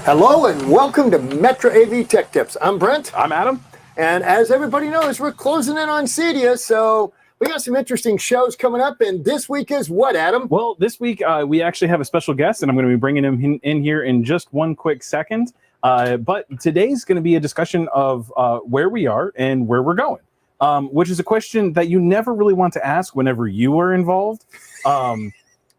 Hello and welcome to Metro AV Tech Tips. I'm Brent. I'm Adam. And as everybody knows, we're closing in on CEDIA, so we got some interesting shows coming up. And this week is what, Adam? Well, this week we actually have a special guest, and I'm going to be bringing him in here in just one quick second. But today's going to be a discussion of where we are and where we're going, which is a question that you never really want to ask whenever you are involved.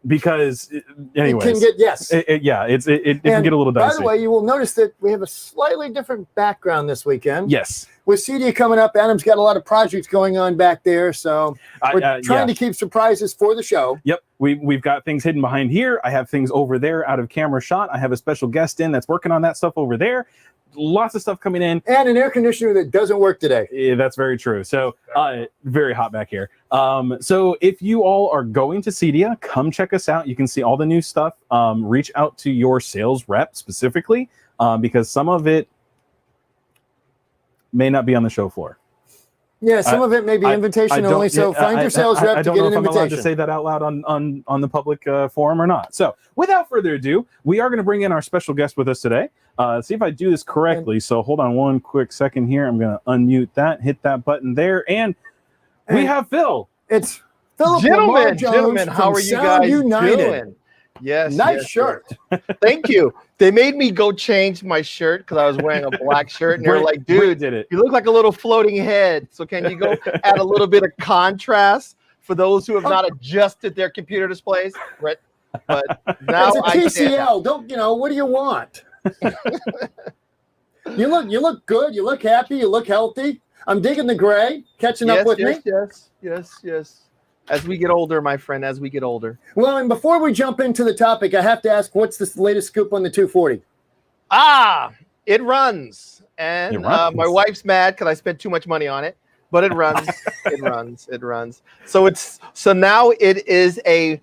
Because anyways, it can get, yes. It can get a little dicey. By the way, you will notice that we have a slightly different background this weekend. Yes. With CEDIA coming up, Adam's got a lot of projects going on back there, so we're trying to keep surprises for the show. Yep, we've got things hidden behind here. I have things over there out of camera shot. I have a special guest in that's working on that stuff over there. Lots of stuff coming in. And an air conditioner that doesn't work today. Yeah, that's very true. So very hot back here. So if you all are going to CEDIA, come check us out. You can see all the new stuff. Reach out to your sales rep specifically because some of it may not be on the show floor. Yeah, some of it may be invitation only, so find your sales rep to get an invitation. I don't know if I'm allowed to say that out loud on the public forum or not. So without further ado, we are going to bring in our special guest with us today. See if I do this correctly. So hold on one quick second here. I'm going to unmute that, hit that button there, and we have Phil. It's Philip. Gentlemen, how are you guys doing? Yes, nice shirt. Thank you. They made me go change my shirt because I was wearing a black shirt, and they're like, "Dude, you look like a little floating head. So can you go add a little bit of contrast for those who have not adjusted their computer displays?" Right. But now it's a TCL. What do you want? You look good. You look happy. You look healthy. I'm digging the gray. Catching up with me. Yes. As we get older, my friend, as we get older. Well, and before we jump into the topic, I have to ask, what's the latest scoop on the 240? It runs. And my wife's mad because I spent too much money on it, but it runs. It runs. So now it is a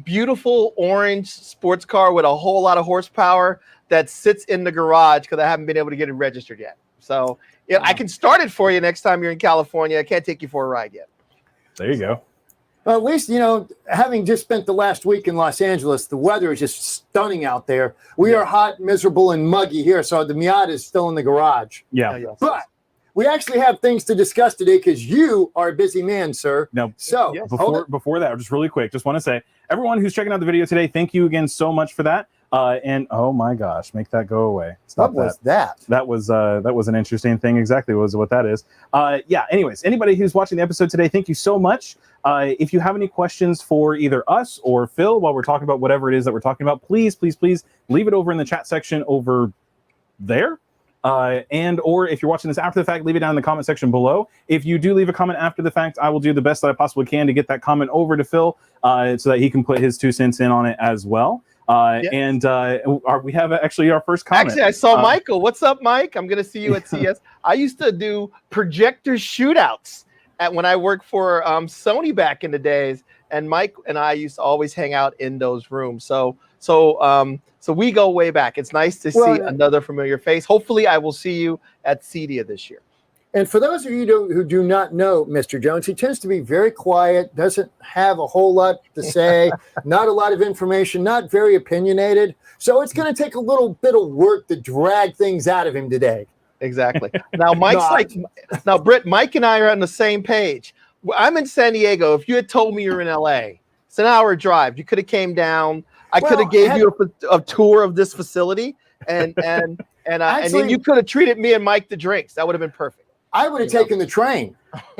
beautiful orange sports car with a whole lot of horsepower that sits in the garage because I haven't been able to get it registered yet. So I can start it for you next time you're in California. I can't take you for a ride yet. There you go. Well, at least, having just spent the last week in Los Angeles, the weather is just stunning out there. We are hot, miserable, and muggy here, so the Miata is still in the garage. Yeah. But we actually have things to discuss today because you are a busy man, sir. No. So before that, just really quick, just want to say, everyone who's checking out the video today, thank you again so much for that. And oh my gosh, make that go away. Stop what was that? That was an interesting thing. Exactly was what that is. Anyways, anybody who's watching the episode today, thank you so much. If you have any questions for either us or Phil while we're talking about whatever it is that we're talking about, please leave it over in the chat section over there. Or if you're watching this after the fact, leave it down in the comment section below. If you do leave a comment after the fact, I will do the best that I possibly can to get that comment over to Phil so that he can put his 2 cents in on it as well. And we have actually our first comment. Actually, I saw Michael. What's up, Mike? I'm going to see you at CES. I used to do projector shootouts when I worked for Sony back in the days, and Mike and I used to always hang out in those rooms. So we go way back. It's nice to see another familiar face. Hopefully, I will see you at CEDIA this year. And for those of you who do not know Mr. Jones, he tends to be very quiet, doesn't have a whole lot to say, not a lot of information, not very opinionated. So it's going to take a little bit of work to drag things out of him today. Exactly. Now, now, Britt, Mike and I are on the same page. I'm in San Diego. If you had told me you're in LA, it's an hour drive. You could have came down. I could have gave you a tour of this facility, and then you could have treated me and Mike to drinks. That would have been perfect. I would have taken the train.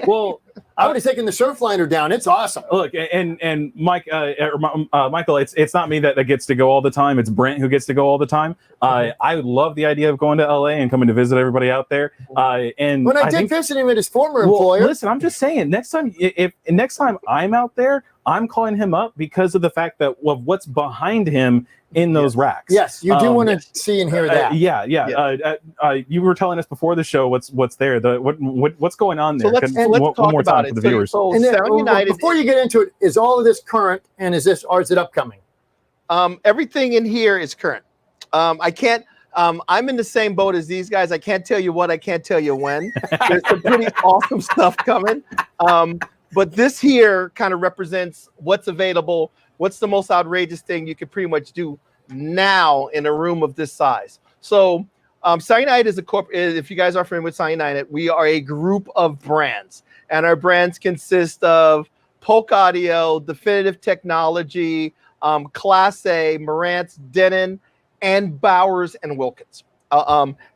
Well, I would have taken the Surfliner down. It's awesome. Look, and Mike, Michael, it's not me that gets to go all the time. It's Brent who gets to go all the time. I love the idea of going to LA and coming to visit everybody out there. And when I did visit him at his former employer. Listen, I'm just saying, next time I'm out there, I'm calling him up because of the fact that of what's behind him in those racks. Yes, you do want to see and hear that. You were telling us before the show what's there. What's going on there? So let's talk about it for the viewers. So and then, before you get into it, is all of this current, and is it upcoming? Everything in here is current. I can't. I'm in the same boat as these guys. I can't tell you what. I can't tell you when. There's some pretty awesome stuff coming. But this here kind of represents what's available. What's the most outrageous thing you could pretty much do now in a room of this size? So Cyanide is if you guys are familiar with Cyanide, we are a group of brands. And our brands consist of Polk Audio, Definitive Technology, Class A, Marantz, Denon, and Bowers and Wilkins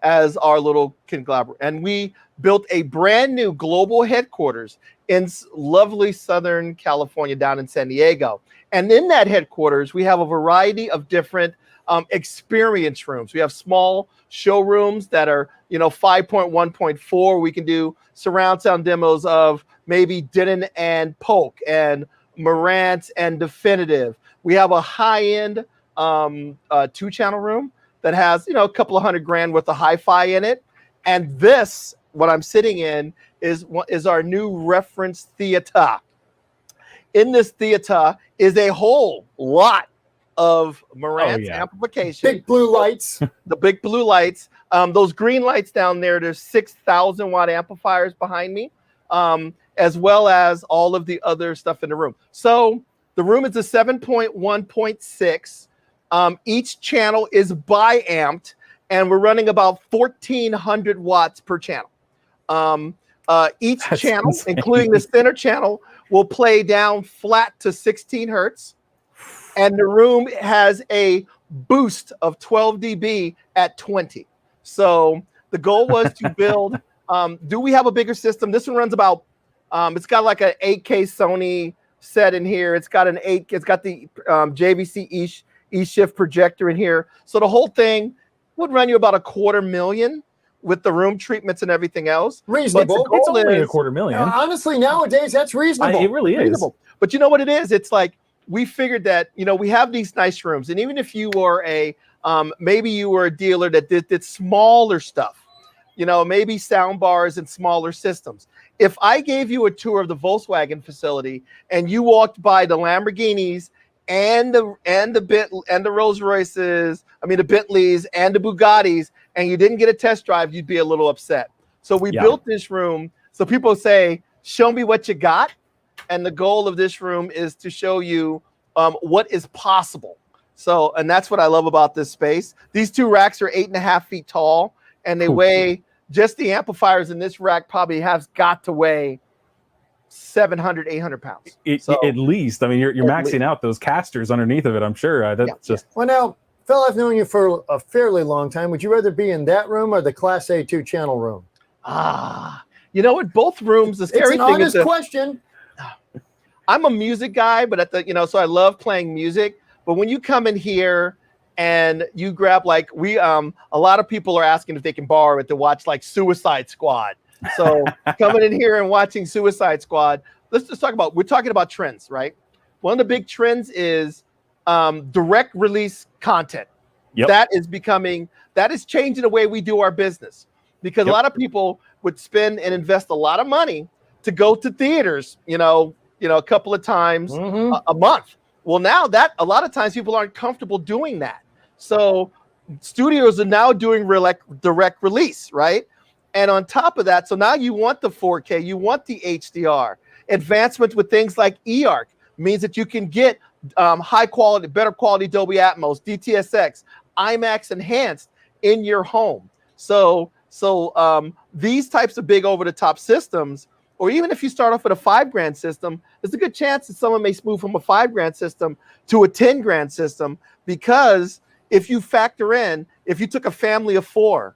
as our little conglomerate. And we built a brand new global headquarters in lovely Southern California down in San Diego. And in that headquarters, we have a variety of different experience rooms. We have small showrooms that are, 5.1.4. We can do surround sound demos of maybe Denon and Polk and Marantz and Definitive. We have a high-end 2-channel room that has, a couple of $100,000 worth of hi-fi in it. And this, what I'm sitting in, is our new reference theater. In this theater is a whole lot of Marantz amplification. Big blue lights. The big blue lights. Those green lights down there, there's 6,000 watt amplifiers behind me, as well as all of the other stuff in the room. So the room is a 7.1.6. Each channel is bi-amped, and we're running about 1,400 watts per channel. Each channel, including the center channel, will play down flat to 16 hertz. And the room has a boost of 12 dB at 20. So the goal was to build, do we have a bigger system? This one runs about, it's got like an 8K Sony set in here. It's got it's got the JVC E-Shift projector in here. So the whole thing would run you about $250,000 with the room treatments and everything else. Reasonable. It's only $250,000. Honestly, nowadays, that's reasonable. It really is. Reasonable. But you know what it is? It's like, we figured that, we have these nice rooms. And even if you were maybe you were a dealer that did smaller stuff, maybe sound bars and smaller systems. If I gave you a tour of the Volkswagen facility and you walked by the Lamborghinis and the Rolls Royces, the Bentleys and the Bugattis, and you didn't get a test drive, you'd be a little upset. So we built this room. So people say, show me what you got. And the goal of this room is to show you what is possible. So, and that's what I love about this space. These two racks are 8.5 feet tall, and they weigh, just the amplifiers in this rack probably has got to weigh 700, 800 pounds. At least. You're maxing out those casters underneath of it, I'm sure. Well, now, Phil, I've known you for a fairly long time. Would you rather be in that room or the Class A 2-channel room? You know what? Both rooms, it's an honest question. I'm a music guy, but so I love playing music. But when you come in here and you grab a lot of people are asking if they can borrow it to watch like Suicide Squad. So coming in here and watching Suicide Squad, let's just we're talking about trends, right? One of the big trends is direct release content. Yep. That is changing the way we do our business, because a lot of people would spend and invest a lot of money to go to theaters, a couple of times a month. Well, now that a lot of times people aren't comfortable doing that. So studios are now doing direct release, right? And on top of that, so now you want the 4K, you want the HDR. Advancements with things like eARC means that you can get high quality, better quality Dolby Atmos, DTSX, IMAX enhanced in your home. So these types of big over-the-top systems, or even if you start off with a $5,000 system, there's a good chance that someone may move from a $5,000 system to a $10,000 system, because if you factor in, if you took a family of 4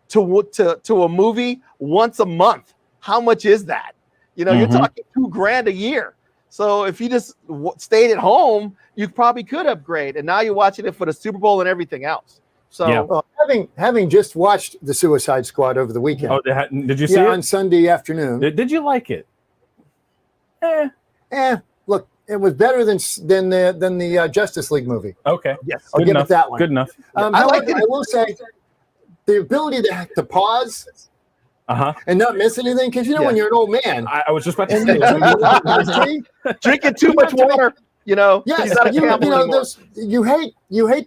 to a movie once a month, how much is that? You know, you're talking $2,000 a year. So if you just stayed at home, you probably could upgrade. And now you're watching it for the Super Bowl and everything else. So well, having just watched The Suicide Squad over the weekend. Oh, did you see it? On Sunday afternoon. Did you like it? Look, it was better than the Justice League movie. Okay. yes, I'll give it that one. Good enough. However, I will say the ability to pause and not miss anything, because when you're an old man, I was just about to say. drinking too much water. You know, yes, you hate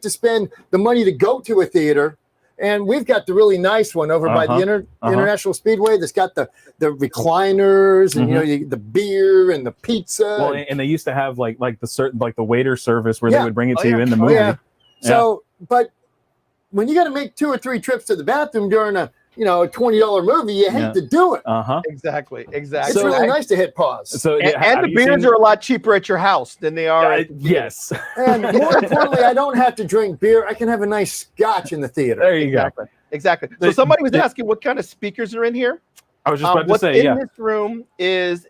to spend the money to go to a theater, and we've got the really nice one over by the International Speedway that's got the recliners and the beer and the pizza. Well, and they used to have like the waiter service where they would bring it to you in the movie. So, but when you got to make 2 or 3 trips to the bathroom during a $20 movie, you hate to do it. Exactly. It's really nice to hit pause. So, and the beers are a lot cheaper at your house than they are. Yes. And more importantly, I don't have to drink beer. I can have a nice scotch in the theater. There you go. Exactly. So somebody was asking what kind of speakers are in here. I was just about to say, what's in this room is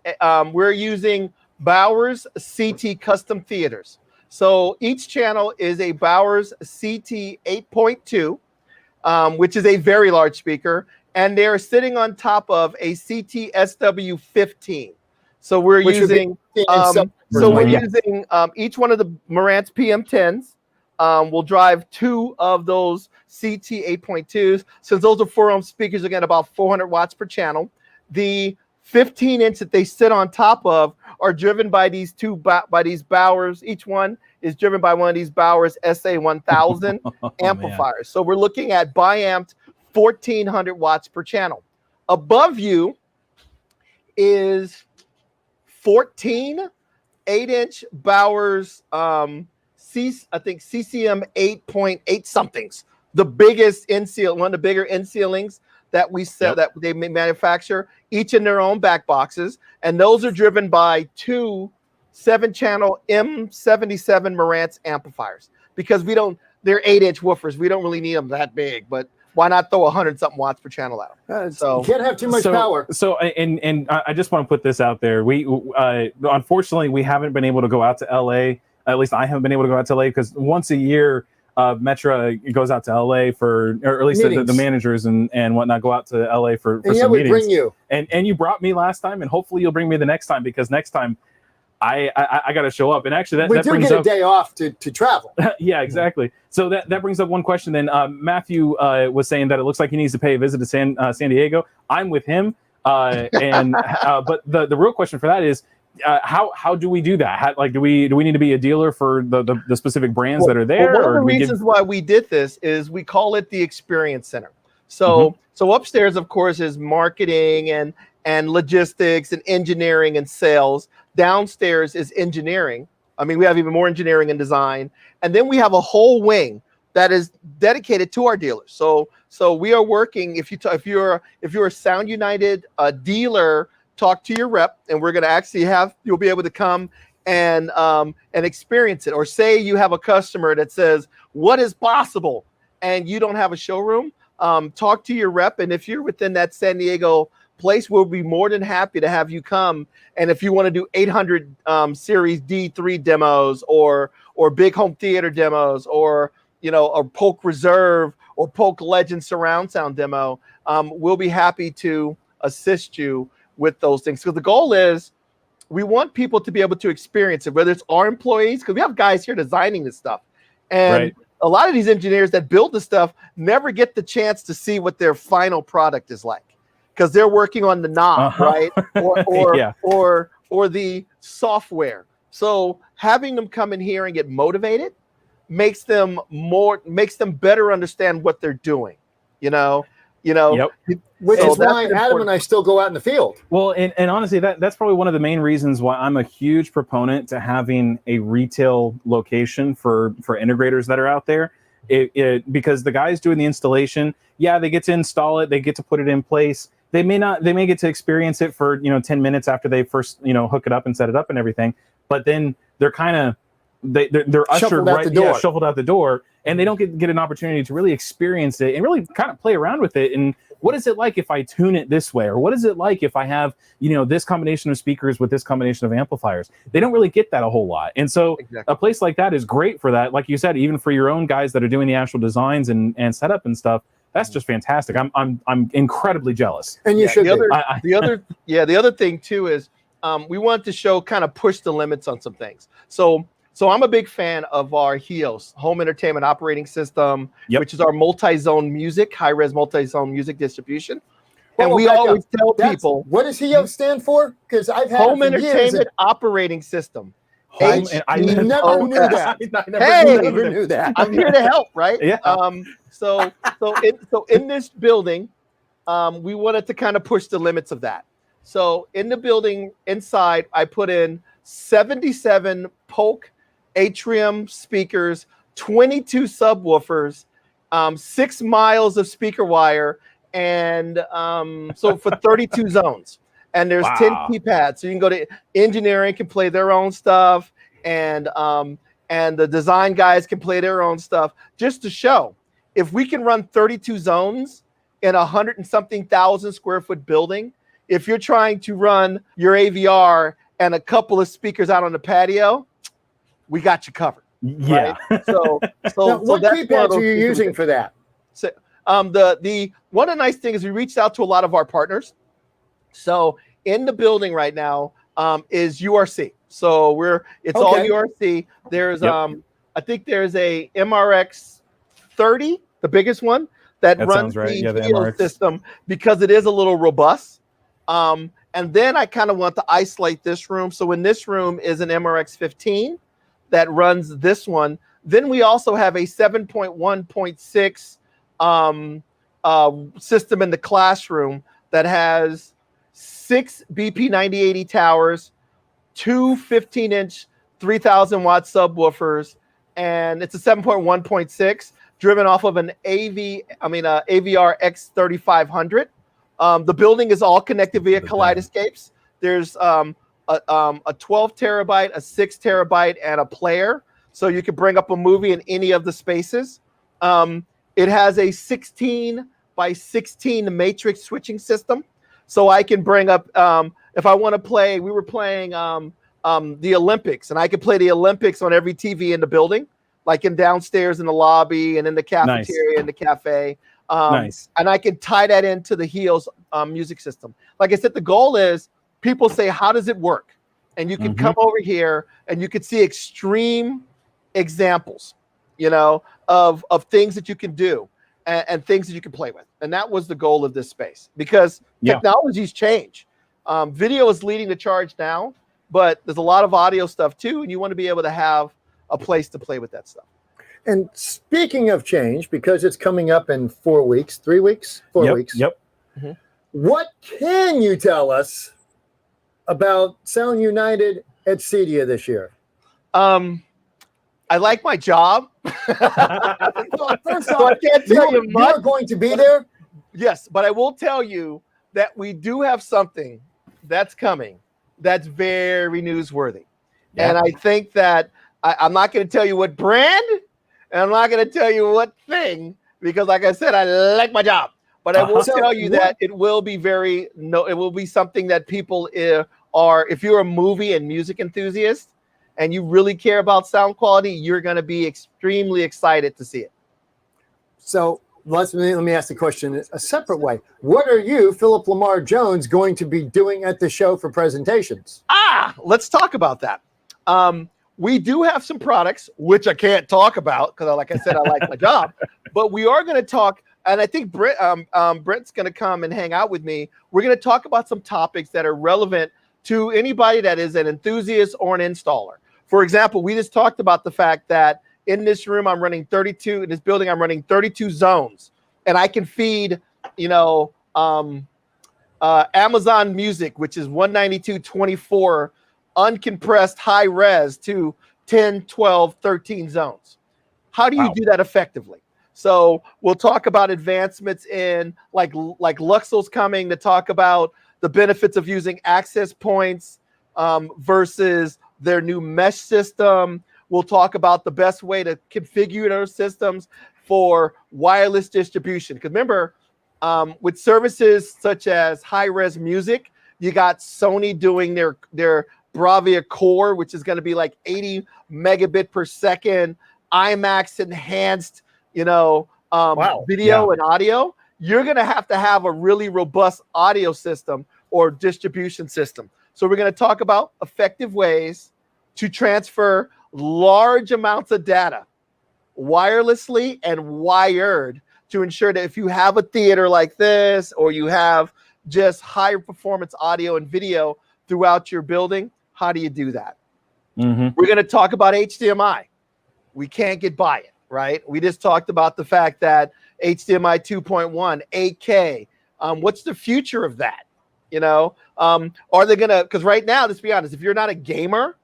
we're using Bowers CT custom theaters. So each channel is a Bowers CT 8.2. Which is a very large speaker, and they're sitting on top of a CT SW15. So we're using each one of the Marantz PM10s will drive 2 of those CT 8.2s. Since those are 4-ohm speakers, again, about 400 watts per channel. The 15-inch that they sit on top of are driven by these Bowers. Each one is driven by one of these Bowers SA1000 amplifiers. Man. So we're looking at bi-amped 1,400 watts per channel. Above you is 14 8-inch Bowers CCM 8.8 somethings. The biggest one of the bigger in ceilings that we sell, that they manufacture, each in their own back boxes, and those are driven by 2 7-channel M77 Marantz amplifiers, because they're 8-inch woofers. We don't really need them that big, but why not throw 100-something watts per channel out? So you can't have too much power. So, and I just want to put this out there. We unfortunately we haven't been able to go out to LA. At least I haven't been able to go out to LA, because once a year Metra goes out to LA or at least the managers and whatnot go out to LA for some meetings. Bring you. And you brought me last time, and hopefully you'll bring me the next time, because next time I got to show up. And actually that brings up a day off to travel. Yeah, exactly. So that brings up one question then. Matthew was saying that it looks like he needs to pay a visit to San Diego. I'm with him. But the real question for that is, how do we do that? Do we need to be a dealer for the specific brands that are there? One of the reasons why we did this is we call it the Experience Center. So upstairs, of course, is marketing and logistics and engineering and sales. Downstairs is engineering. I mean, we have even more engineering and design, and then we have a whole wing that is dedicated to our dealers. So we are working. If you're a Sound United dealer, talk to your rep, and we're going to actually you'll be able to come and experience it. Or say you have a customer that says, what is possible? And you don't have a showroom, talk to your rep. And if you're within that San Diego place, we'll be more than happy to have you come. And if you want to do 800 Series D3 demos or big home theater demos, or a Polk Reserve or Polk Legend surround sound demo, we'll be happy to assist you with those things. So the goal is we want people to be able to experience it, whether it's our employees, because we have guys here designing this stuff. And a lot of these engineers that build the stuff never get the chance to see what their final product is like, because they're working on the knob, right? Or the software. So having them come in here and get motivated makes them better understand what they're doing. When Which So is why that's an Adam and I still go out in the field. Well, and honestly, that's probably one of the main reasons why I'm a huge proponent to having a retail location for integrators that are out there. Because the guys doing the installation, yeah, they get to install it, they get to put it in place. They may get to experience it for 10 minutes after they first hook it up and set it up and everything. But then they're kind of they're ushered Shuffled out right, the door. yeah, shuffled out the door, and they don't get an opportunity to really experience it and really kind of play around with it. And what is it like if I tune it this way, or what is it like if I have this combination of speakers with this combination of amplifiers? They don't really get that a whole lot, and so a place like that is great for that. Like you said, even for your own guys that are doing the actual designs and setup and stuff. That's just fantastic. I'm incredibly jealous. And you should. The other thing too is we want to show kind of push the limits on some things. So I'm a big fan of our HEOS, Home Entertainment Operating System, which is our multi-zone music, high-res multi-zone music distribution. And we always tell people, what does HEOS stand for? Because I've had Home Entertainment Operating System. I never knew that. I never knew that. I'm here to help, right? Yeah. So in this building, we wanted to kind of push the limits of that. So in the building inside, I put in 77 Polk Atrium speakers, 22 subwoofers, 6 miles of speaker wire, and so for 32 zones. And there's 10 keypads, so you can go to engineering, can play their own stuff, and the design guys can play their own stuff. Just to show, if we can run 32 zones in 100 and something thousand square foot building, if you're trying to run your AVR and a couple of speakers out on the patio, we got you covered. Yeah. Right? So what keypads are you using for that? So one of the nice things is we reached out to a lot of our partners. So in the building right now is URC. So it's all URC. There's I think there's a MRX 30, the biggest one that runs right. the MRX system because it is a little robust. And then I kind of want to isolate this room. So in this room is an MRX 15 that runs this one. Then we also have a 7.1.6 system in the classroom that has 6 BP 9080 towers, 2 15-inch 3,000 watt subwoofers, and it's a 7.1.6 driven off of an AVR X3500. The building is all connected via kaleidoscapes. There's a 12 terabyte, a 6 terabyte, and a player, so you can bring up a movie in any of the spaces. It has a 16 by 16 matrix switching system, so I can bring up if I want to play. We were playing the Olympics, and I could play the Olympics on every TV in the building, like in downstairs in the lobby and in the cafeteria and the cafe. Nice. And I can tie that into the HEOS music system. Like I said, the goal is people say, how does it work? And you can come over here and you can see extreme examples, of things that you can do and things that you can play with. And that was the goal of this space because technologies change. Video is leading the charge now, but there's a lot of audio stuff too. And you want to be able to have a place to play with that stuff. And speaking of change, because it's coming up in 4 weeks, 3 weeks, 4 weeks. Yep. What can you tell us about Sound United at CEDIA this year? I like my job. Well, first off, I can't tell you much. You're going to be there? Yes, but I will tell you that we do have something that's coming that's very newsworthy. Yeah. And I think that I'm not going to tell you what brand, and I'm not going to tell you what thing, because like I said, I like my job. But I will tell you that it will be it will be something that people are, if you're a movie and music enthusiast and you really care about sound quality, you're going to be extremely excited to see it. So let me ask the question a separate way. What are you, Philip Lamar Jones, going to be doing at the show for presentations? Let's talk about that. We do have some products, which I can't talk about because, like I said, I like my job. But we are going to talk, and I think Brent's going to come and hang out with me. We're going to talk about some topics that are relevant to anybody that is an enthusiast or an installer. For example, we just talked about the fact that in this room, I'm running 32, in this building, I'm running 32 zones. And I can feed, Amazon Music, which is 192.24 uncompressed high res to 10, 12, 13 zones. How do you do that effectively? So we'll talk about advancements in like Luxel's coming to talk about the benefits of using access points versus their new mesh system. We'll talk about the best way to configure those systems for wireless distribution. Because remember, with services such as high-res music, you got Sony doing their Bravia Core, which is going to be like 80 megabit per second, IMAX enhanced, video and audio. You're going to have a really robust audio system or distribution system. So we're going to talk about effective ways to transfer large amounts of data wirelessly and wired to ensure that if you have a theater like this, or you have just higher performance audio and video throughout your building, how do you do that? We're going to talk about HDMI. We can't get by it, right? We just talked about the fact that HDMI 2.1, 8K, what's the future of that? Are they going to, because right now, let's be honest, if you're not a gamer,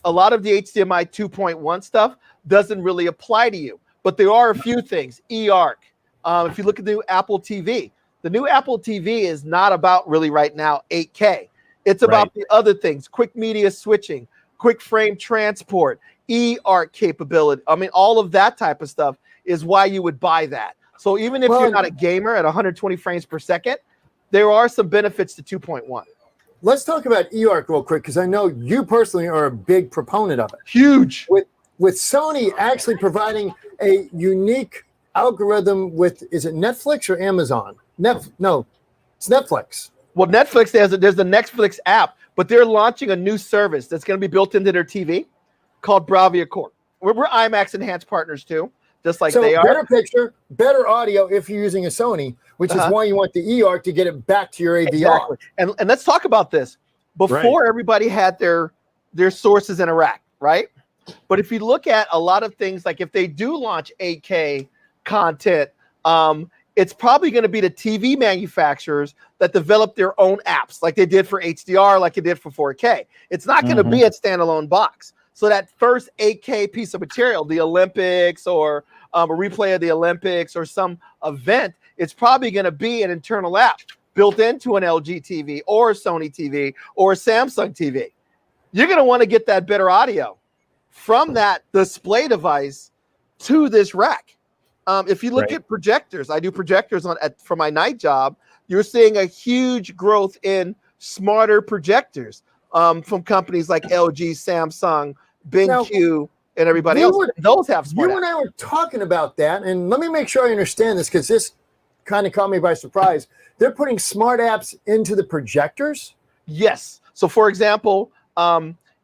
a lot of the HDMI 2.1 stuff doesn't really apply to you. But there are a few things. eARC. If you look at the new Apple TV, the new Apple TV is not about really right now 8K. It's about the other things, quick media switching, quick frame transport, eARC capability. I mean, all of that type of stuff is why you would buy that. So even if you're not a gamer at 120 frames per second, there are some benefits to 2.1. Let's talk about eARC real quick, because I know you personally are a big proponent of it. Huge. With Sony actually providing a unique algorithm with, is it Netflix or Amazon? No, it's Netflix. Well, Netflix, there's the Netflix app, but they're launching a new service that's going to be built into their TV called Bravia Core. We're IMAX enhanced partners too, just like they are. Better picture, better audio if you're using a Sony, which is why you want the eARC to get it back to your AVR. Exactly. And let's talk about this. Before everybody had their sources in a rack, right? But if you look at a lot of things, like if they do launch 8K content, it's probably going to be the TV manufacturers that develop their own apps, like they did for HDR, like it did for 4K. It's not going to be a standalone box. So that first 8K piece of material, the Olympics or a replay of the Olympics or some event, it's probably going to be an internal app built into an LG TV or a Sony TV or a Samsung TV. You're going to want to get that better audio from that display device to this rack. If you look at projectors, I do projectors for my night job. You're seeing a huge growth in smarter projectors from companies like LG, Samsung, BenQ, and everybody else. Those have smart apps. You and I were talking about that, and let me make sure I understand this, because this kind of caught me by surprise. They're putting smart apps into the projectors? Yes. So, for example,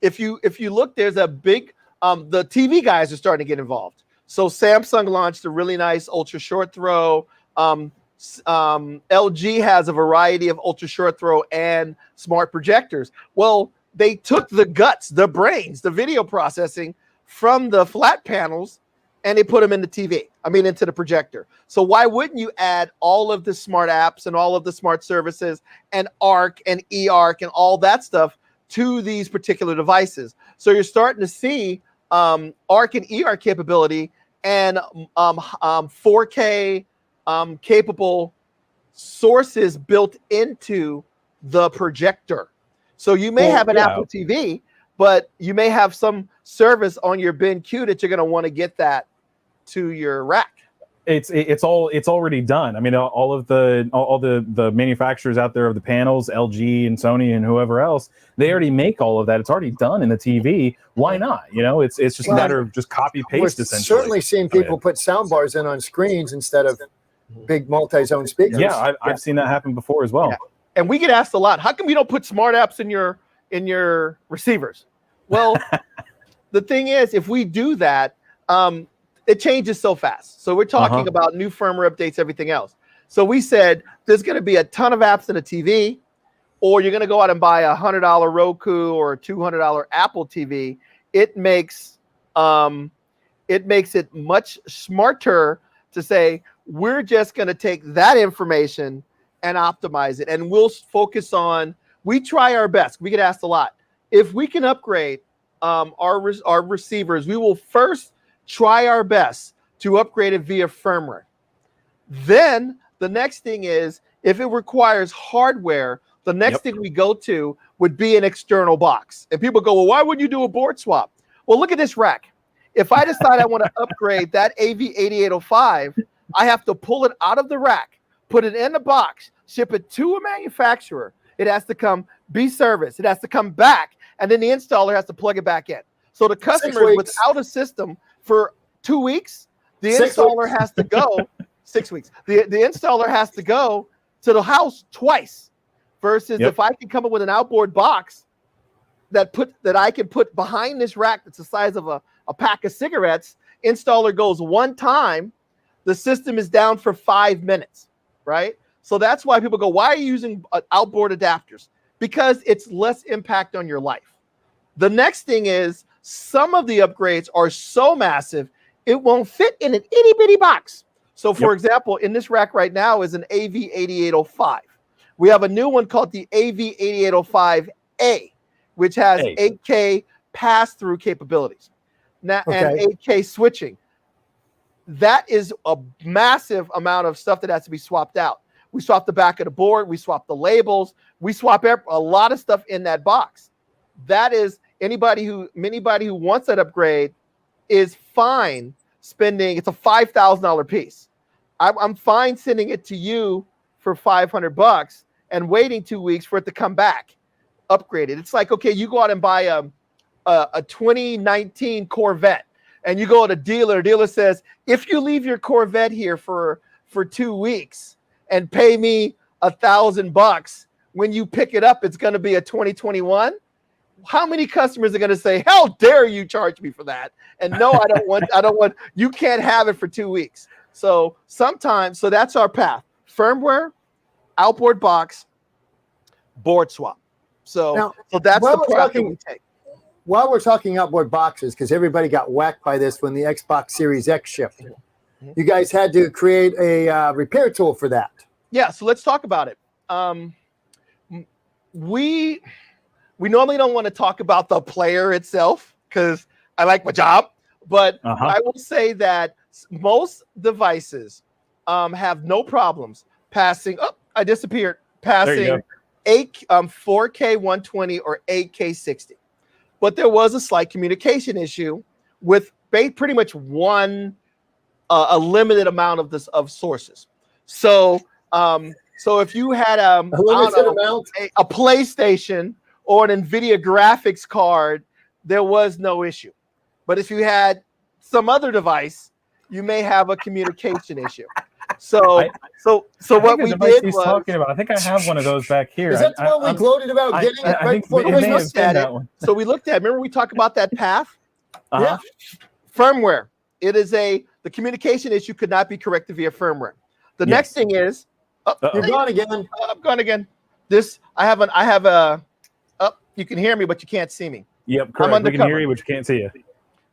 if you look, there's a big the TV guys are starting to get involved. So Samsung launched a really nice ultra short throw. LG has a variety of ultra short throw and smart projectors. Well, they took the guts, the brains, the video processing from the flat panels, and they put them in the TV. Into the projector. So why wouldn't you add all of the smart apps and all of the smart services and ARC and eARC and all that stuff to these particular devices? So you're starting to see ARC and eARC capability and 4K capable sources built into the projector. So you may have an Apple TV, but you may have some service on your BenQ that you're going to want to get that to your rack. It's already done. All the manufacturers out there of the panels, LG and Sony and whoever else, they already make all of that. It's already done in the TV. Why not? It's just a matter of just copy paste. We're certainly seeing people put sound bars in on screens instead of big multi-zone speakers. Yeah, I've seen that happen before as well. Yeah. And we get asked a lot, how come you don't put smart apps in your receivers? Well, the thing is, if we do that, it changes so fast. So we're talking about new firmware updates, everything else. So we said there's going to be a ton of apps in a TV, or you're going to go out and buy a $100 Roku or a $200 Apple TV. It makes it much smarter to say we're just going to take that information and optimize it. And we'll focus on, we try our best. We get asked a lot. If we can upgrade our receivers, we will first try our best to upgrade it via firmware. Then the next thing is, if it requires hardware, the next thing we go to would be an external box. And people go, well, why would you do a board swap? Well, look at this rack. If I decide I want to upgrade that AV8805, I have to pull it out of the rack, put it in the box, ship it to a manufacturer. It has to be serviced. It has to come back, and then the installer has to plug it back in. So the customer is without a system for 2 weeks. The installer has to go 6 weeks. The installer has to go to the house twice. Versus if I can come up with an outboard box that I can put behind this rack that's the size of a pack of cigarettes, installer goes one time, the system is down for 5 minutes, right? So that's why people go, why are you using outboard adapters? Because it's less impact on your life. The next thing is, some of the upgrades are so massive, it won't fit in an itty bitty box. So for example, in this rack right now is an AV8805. We have a new one called the AV8805A, which has 8K pass-through capabilities and 8K switching. That is a massive amount of stuff that has to be swapped out. We swap the back of the board. We swap the labels. We swap a lot of stuff in that box. That is, anybody who wants that upgrade is fine spending. It's a $5,000 piece. I'm fine sending it to you for $500 and waiting 2 weeks for it to come back upgraded. It's like, okay, you go out and buy a 2019 Corvette, and you go to a dealer says, if you leave your Corvette here for 2 weeks and pay me $1,000, when you pick it up, it's going to be a 2021. How many customers are going to say, how dare you charge me for that? And no, I don't want, you can't have it for 2 weeks. So that's our path: firmware, outboard box, board swap. So that's the path that we take. While we're talking outboard boxes, because everybody got whacked by this when the Xbox Series X shipped, you guys had to create a repair tool for that. Yeah, so let's talk about it. We normally don't want to talk about the player itself because I like my job, but I will say that most devices have no problems passing. Oh, I disappeared. Passing 4K 120 or 8K 60. But there was a slight communication issue with pretty much a limited amount of sources. So if you had a PlayStation or an NVIDIA graphics card, there was no issue. But if you had some other device, you may have a communication issue. So what we did was talking about. I think I have one of those back here. Is that what we gloated about getting it right before we looked at it? So we looked at. Remember we talked about that path? Yeah. Firmware. It is the communication issue could not be corrected via firmware. The next thing is you're gone again. I'm gone again. You can hear me, but you can't see me. Yep, correct. We can hear you, but you can't see you.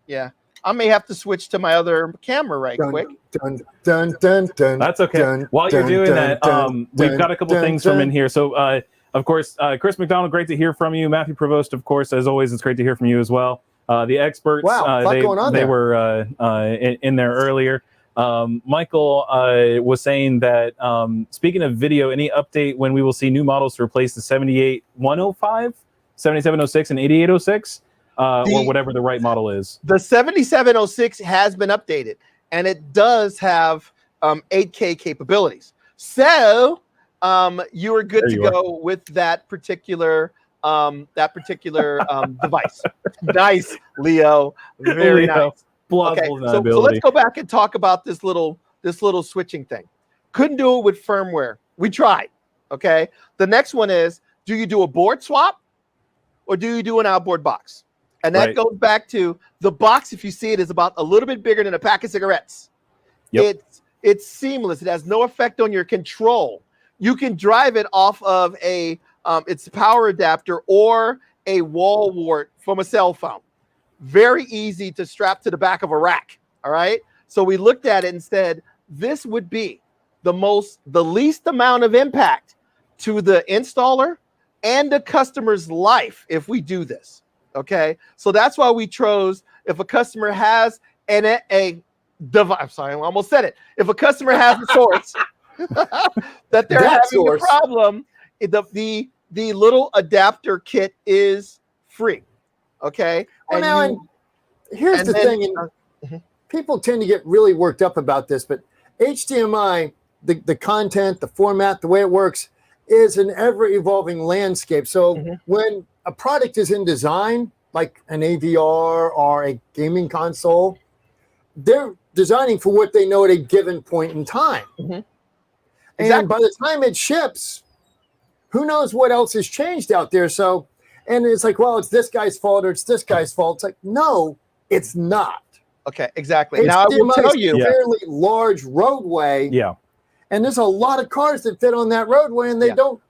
Yeah. I may have to switch to my other camera quick. That's okay. While you're doing that, we've got a couple things from in here. So, of course, Chris McDonald, great to hear from you. Matthew Provost, of course, as always, it's great to hear from you as well. The experts, they were in there earlier. Michael was saying that, speaking of video, any update when we will see new models to replace the 78105, 7706, and 8806? Or whatever the right model is. The 7706 has been updated, and it does have 8K capabilities. So you are good to go with that particular device. Nice, Leo. Very nice. Okay, so let's go back and talk about this little switching thing. Couldn't do it with firmware. We tried. Okay. The next one is: do you do a board swap, or do you do an outboard box? And that goes back to the box. If you see it, is about a little bit bigger than a pack of cigarettes. Yep. It's seamless. It has no effect on your control. You can drive it off of its power adapter or a wall wart from a cell phone. Very easy to strap to the back of a rack. All right. So we looked at it and said, this would be the least amount of impact to the installer and the customer's life if we do this. Okay, so that's why we chose, if a customer has a device, I'm sorry, I almost said it. If a customer has a source that they're having a problem, the little adapter kit is free. Okay. Well, and here's the thing, and people tend to get really worked up about this, but HDMI, the content, the format, the way it works, is an ever-evolving landscape. So when a product is in design, like an AVR or a gaming console, they're designing for what they know at a given point in time. And by the time it ships, who knows what else has changed out there. So, and it's like, well, it's this guy's fault or it's this guy's fault. It's like, no, it's not. Okay, exactly. Now I will tell you, a fairly large roadway. Yeah. And there's a lot of cars that fit on that roadway, and they don't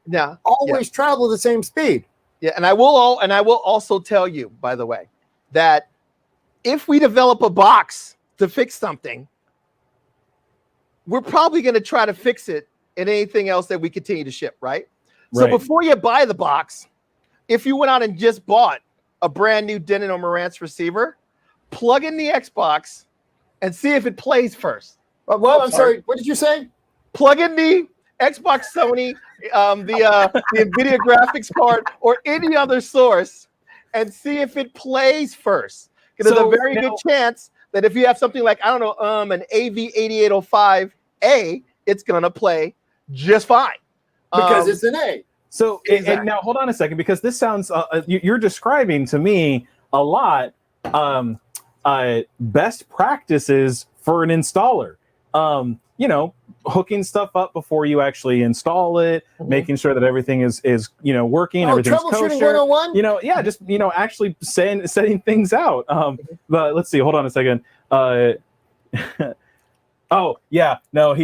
always travel the same speed. Yeah, and I will also tell you, by the way, that if we develop a box to fix something, we're probably going to try to fix it in anything else that we continue to ship, right? So before you buy the box, if you went out and just bought a brand new Denon or Marantz receiver, plug in the Xbox and see if it plays first. Well, I'm sorry. What did you say? Plug in the Xbox, Sony, the NVIDIA graphics card, or any other source, and see if it plays first. There's a very good chance that if you have something like, I don't know, an AV8805A, it's gonna play just fine because it's an A. So and now hold on a second, because this sounds you're describing to me a lot best practices for an installer. You know, hooking stuff up before you actually install it, making sure that everything is working, everything's troubleshooting kosher. 101? Just actually setting things out. But let's see, hold on a second. Oh yeah, no,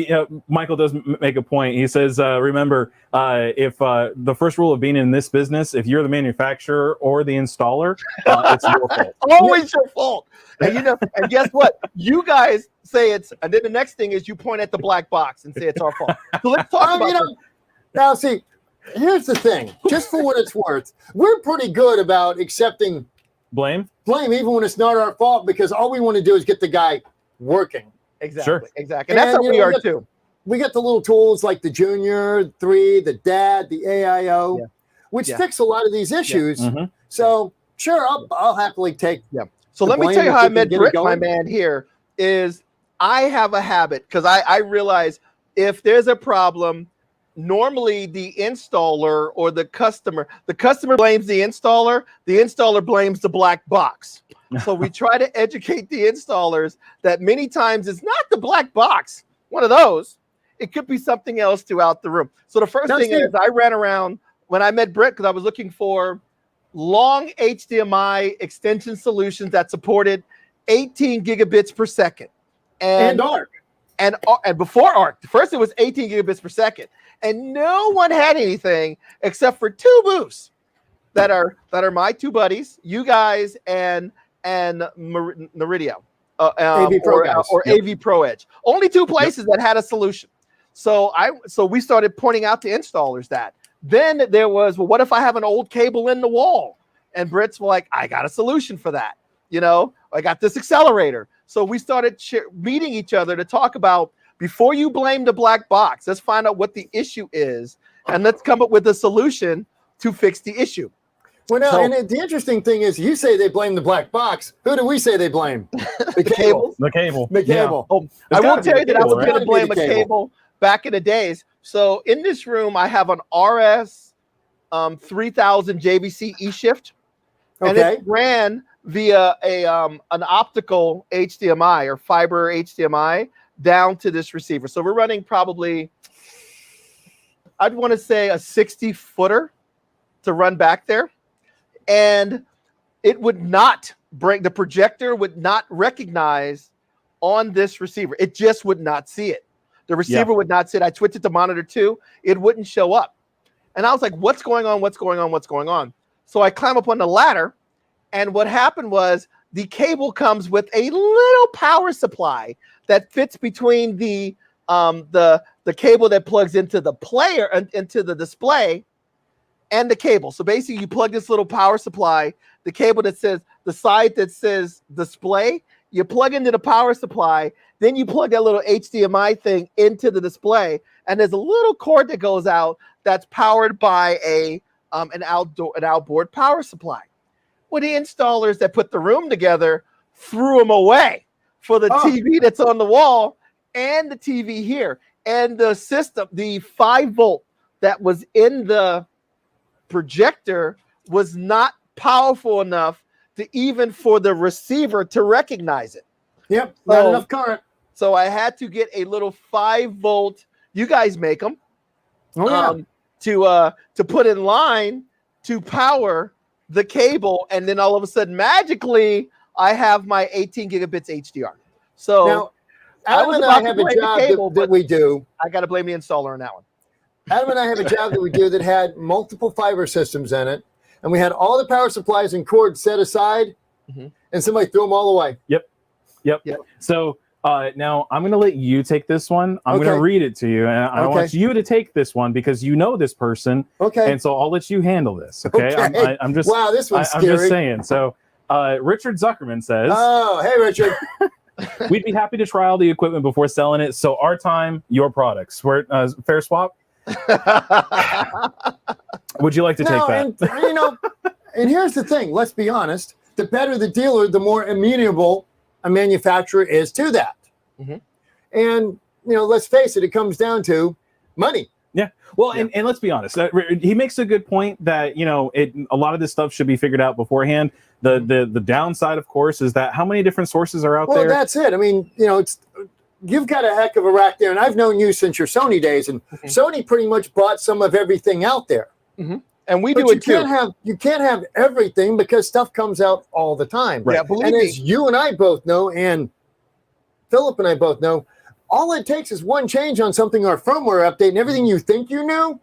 Michael does make a point. He says, remember, if the first rule of being in this business, if you're the manufacturer or the installer, it's your fault. Always your fault. And and guess what? You guys say it's, and then the next thing is you point at the black box and say it's our fault. So let's talk about this. Now, see, here's the thing. Just for what it's worth, we're pretty good about accepting blame, even when it's not our fault, because all we want to do is get the guy working. Exactly. Sure. Exactly. And that's how we are too. We get the little tools like the Junior 3, the DAD, the AIO, which fix a lot of these issues. So sure, I'll happily take. So let me tell you how I met Brent, my man here, is I have a habit, because I realize if there's a problem, normally the installer or the customer blames the installer blames the black box. So we try to educate the installers that many times it's not the black box, one of those. It could be something else throughout the room. So the first thing is I ran around when I met Brent, because I was looking for long HDMI extension solutions that supported 18 gigabits per second. And ARC. And before ARC, first it was 18 gigabits per second. And no one had anything except for two booths that are my two buddies, you guys and Neridio, AV Pro Edge. Only two places that had a solution. So we started pointing out to installers that. Then there was, well, what if I have an old cable in the wall? And Brent's like, I got a solution for that. I got this accelerator. So we started meeting each other to talk about, before you blame the black box, let's find out what the issue is, and let's come up with a solution to fix the issue. Well, no, and the interesting thing is, you say they blame the black box. Who do we say they blame? The cable. The cable. The cable. Yeah. I will tell you that I was going to blame a cable back in the days. So in this room, I have an RS 3000 JVC eShift, and it ran via an optical HDMI or fiber HDMI down to this receiver. So we're running probably, I'd want to say, a 60-footer to run back there. And it would not bring, the projector would not recognize on this receiver. It just would not see it. The receiver would not see it. I switched it to monitor 2. It wouldn't show up. And I was like, what's going on? What's going on? What's going on? So I climb up on the ladder. And what happened was the cable comes with a little power supply that fits between the the cable that plugs into the player and into the display, and the cable. So basically, you plug this little power supply, the cable that says the side that says display, you plug into the power supply, then you plug that little HDMI thing into the display, and there's a little cord that goes out that's powered by an outboard power supply. Well, the installers that put the room together threw them away for the TV that's on the wall and the TV here. And the system, the 5-volt that was in the projector was not powerful enough to even for the receiver to recognize it. Yep, not enough current. So I had to get a little 5-volt. You guys make them. Oh, yeah. To put in line to power the cable, and then all of a sudden, magically, I have my 18 gigabits HDR. So now, Adam and I have a job that we do. I got to blame the installer on that one. Adam and I have a job that we do that had multiple fiber systems in it, and we had all the power supplies and cords set aside, and somebody threw them all away. Yep. So now I'm going to let you take this one. I'm going to read it to you, and I want you to take this one because you know this person. Okay. And so I'll let you handle this. Okay. I'm just. Wow, this one's scary. I'm just saying. So Richard Zuckerman says. Oh, hey, Richard. We'd be happy to try all the equipment before selling it. So our time, your products. Fair swap. Would you like to take that? And here's the thing. Let's be honest. The better the dealer, the more amenable a manufacturer is to that. And let's face it, it comes down to money. Yeah. Well, and let's be honest. He makes a good point that a lot of this stuff should be figured out beforehand. The downside, of course, is that how many different sources are out there? Well, that's it. I mean, you've got a heck of a rack there, and I've known you since your Sony days, and Sony pretty much bought some of everything out there. And we do it too. You can't have everything because stuff comes out all the time. Right. Yeah, believe and me. as you and I both know, and Philip and I both know, all it takes is one change on something or a firmware update, and everything you think you knew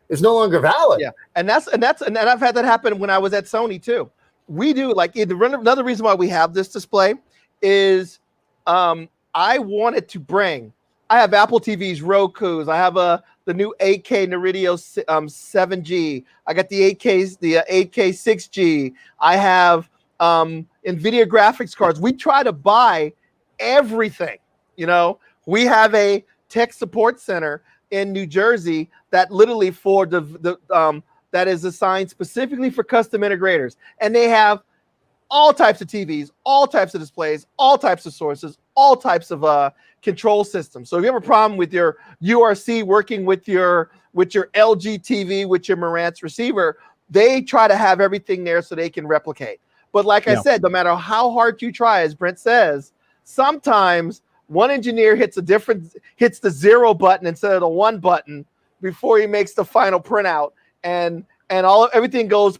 is no longer valid. Yeah, and I've had that happen when I was at Sony too. We do another reason why we have this display is I wanted to bring. I have Apple TVs, Roku's. I have the new 8K Neridio 7G. I got the 8K 6G. I have NVIDIA graphics cards. We try to buy everything. We have a tech support center in New Jersey that literally for that is assigned specifically for custom integrators, and they have all types of TVs, all types of displays, all types of sources, all types of control systems. So if you have a problem with your URC working with your LG TV, with your Marantz receiver, they try to have everything there so they can replicate. But like I said, no matter how hard you try, as Brent says, sometimes one engineer hits the 0 button instead of the 1 button before he makes the final printout, and everything goes.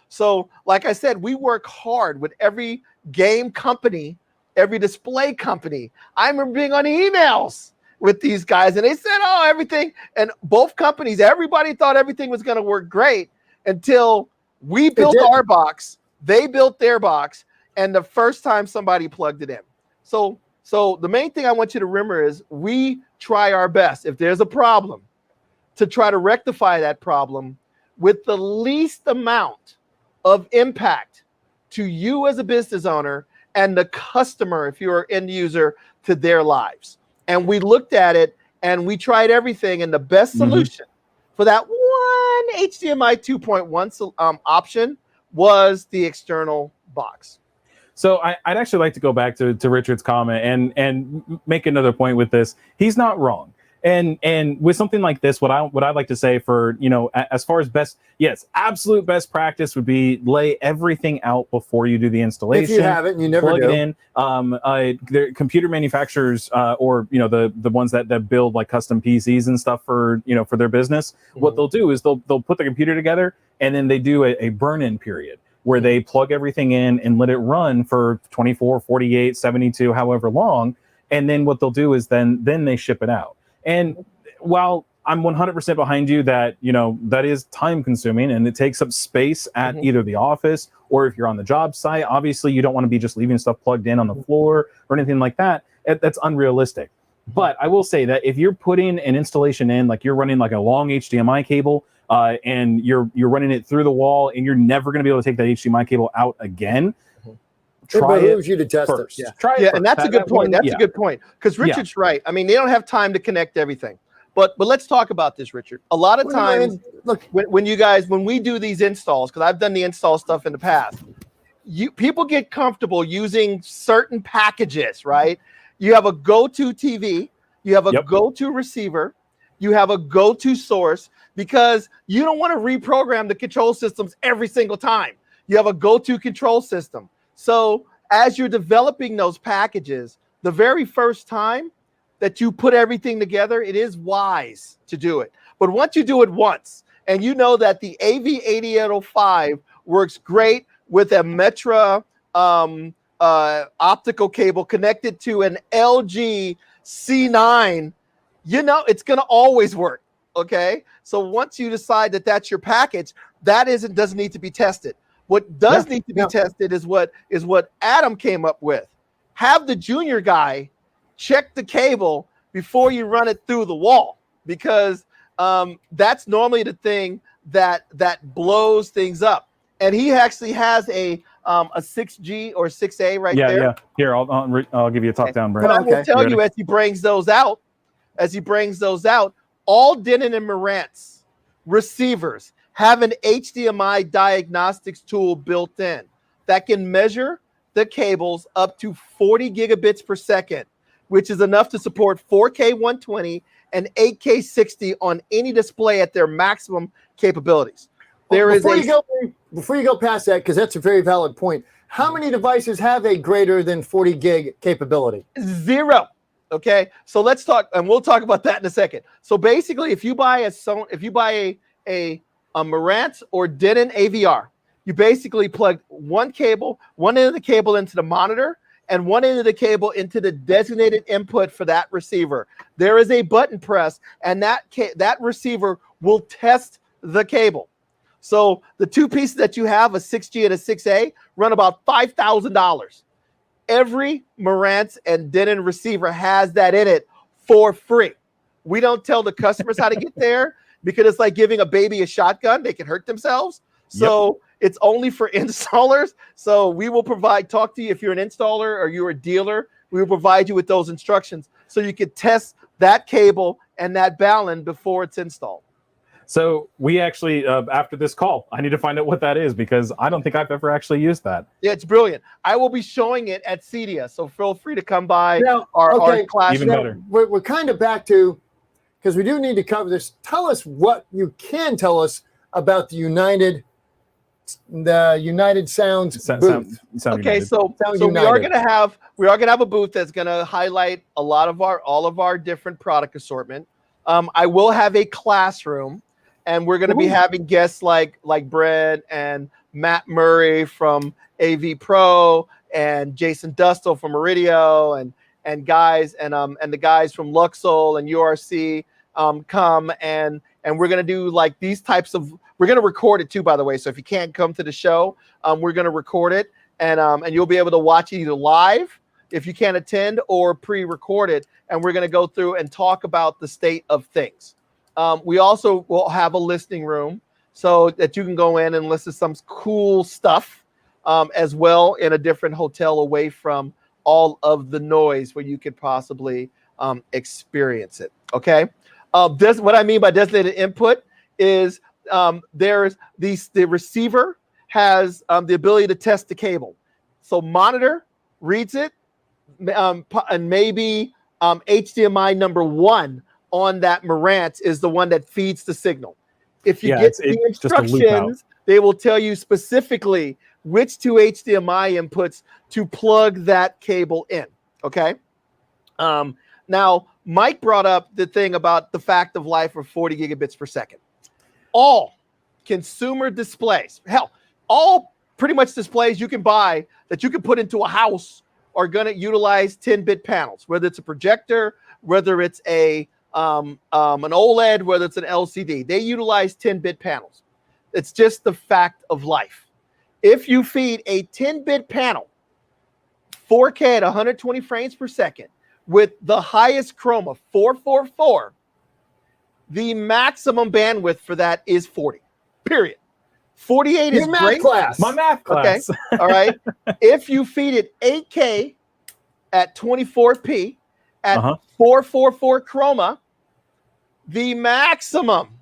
So, like I said, we work hard with every game company, every display company. I remember being on emails with these guys, and they said, "Oh, everything." And both companies, everybody thought everything was going to work great until we built our box, they built their box, and the first time somebody plugged it in. So the main thing I want you to remember is we try our best. If there's a problem, to try to rectify that problem with the least amount of impact to you as a business owner and the customer, if you're an end user, to their lives. And we looked at it and we tried everything, and the best solution for that one HDMI 2.1 option was the external box. So I'd actually like to go back to Richard's comment and make another point with this. He's not wrong. And with something like this, what I'd like to say for, as far as absolute best practice would be lay everything out before you do the installation. If you haven't, you never plug do. It in. The computer manufacturers or the ones that build like custom PCs and stuff for their business, what they'll do is they'll put the computer together and then they do a burn-in period where they plug everything in and let it run for 24, 48, 72, however long. And then what they'll do is then they ship it out. And while I'm 100% behind you that, that is time consuming and it takes up space at either the office or if you're on the job site, obviously you don't want to be just leaving stuff plugged in on the floor or anything like that. That's unrealistic. But I will say that if you're putting an installation in, like you're running like a long HDMI cable, and you're running it through the wall, and you're never going to be able to take that HDMI cable out again, try it. behooves you to test first. it. Yeah, try it Yeah, first. and that's a good point. That's a good point, because Yeah. Richard's right. I mean, they don't have time to connect everything. But let's talk about this, Richard. A lot of times, Look, when we do these installs, because I've done the install stuff in the past, people get comfortable using certain packages, right? You have a go-to TV, you have a go-to receiver, you have a go-to source, because you don't want to reprogram the control systems every single time. You have a go-to control system. So as you're developing those packages, the very first time that you put everything together, it is wise to do it. But once you do it once, and you know that the AV8805 works great with a Metra optical cable connected to an LG C9, you know it's going to always work. Okay, so once you decide that that's your package, that doesn't need to be tested. What does need to be tested is what Adam came up with. Have the junior guy check the cable before you run it through the wall, because that's normally the thing that blows things up. And he actually has a 6G or 6A right there. Yeah. Here, I'll give you a top down, Brent. But I will tell you, as he brings those out, all Denon and Marantz receivers have an HDMI diagnostics tool built in that can measure the cables up to 40 gigabits per second, which is enough to support 4K 120 and 8K 60 on any display at their maximum capabilities. Before you go past that, because that's a very valid point, how many devices have a greater than 40 gig capability? 0. Okay, so let's talk, and we'll talk about that in a second. So basically, if you buy a Marantz or Denon AVR, you basically plug one end of the cable into the monitor, and one end of the cable into the designated input for that receiver. There is a button press, and that receiver will test the cable. So the two pieces that you have, a 6G and a 6A, run about $5,000. Every Marantz and Denon receiver has that in it for free. We don't tell the customers how to get there, because it's like giving a baby a shotgun. They can hurt themselves. So it's only for installers. So we will talk to you if you're an installer or you're a dealer. We will provide you with those instructions so you can test that cable and that balun before it's installed. So we actually, after this call, I need to find out what that is, because I don't think I've ever actually used that. Yeah, it's brilliant. I will be showing it at CEDIA, so feel free to come by our class. Even better. We're kind of back to, because we do need to cover this. Tell us what you can tell us about the United Sounds booth. Okay, so we are going to have a booth that's going to highlight all of our different product assortment. I will have a classroom, and we're going to be having guests like Brent and Matt Murray from AV Pro and Jason Dustle from Iridio and guys and the guys from Luxol and URC come and we're going to do like these types of, we're going to record it too, by the way. So if you can't come to the show, we're going to record it and you'll be able to watch it either live if you can't attend or pre-recorded. And we're going to go through and talk about the state of things. We also will have a listening room so that you can go in and listen to some cool stuff as well in a different hotel away from all of the noise where you could possibly experience it. Okay. What I mean by designated input is the receiver has the ability to test the cable. So monitor reads it, and maybe HDMI number 1 on that Marantz is the one that feeds the signal. If you get the instructions, they will tell you specifically which 2 HDMI inputs to plug that cable in. Okay. Now, Mike brought up the thing about the fact of life of 40 gigabits per second. All consumer displays, hell, all pretty much displays you can buy that you can put into a house are going to utilize 10-bit panels, whether it's a projector, whether it's an OLED, whether it's an LCD. They utilize 10-bit panels. It's just the fact of life. If you feed a 10-bit panel 4K at 120 frames per second with the highest chroma, 444, the maximum bandwidth for that is 40. Period. 48 is math great. class. My math class. Okay. All right. If you feed it 8K at 24p at 444 chroma, the maximum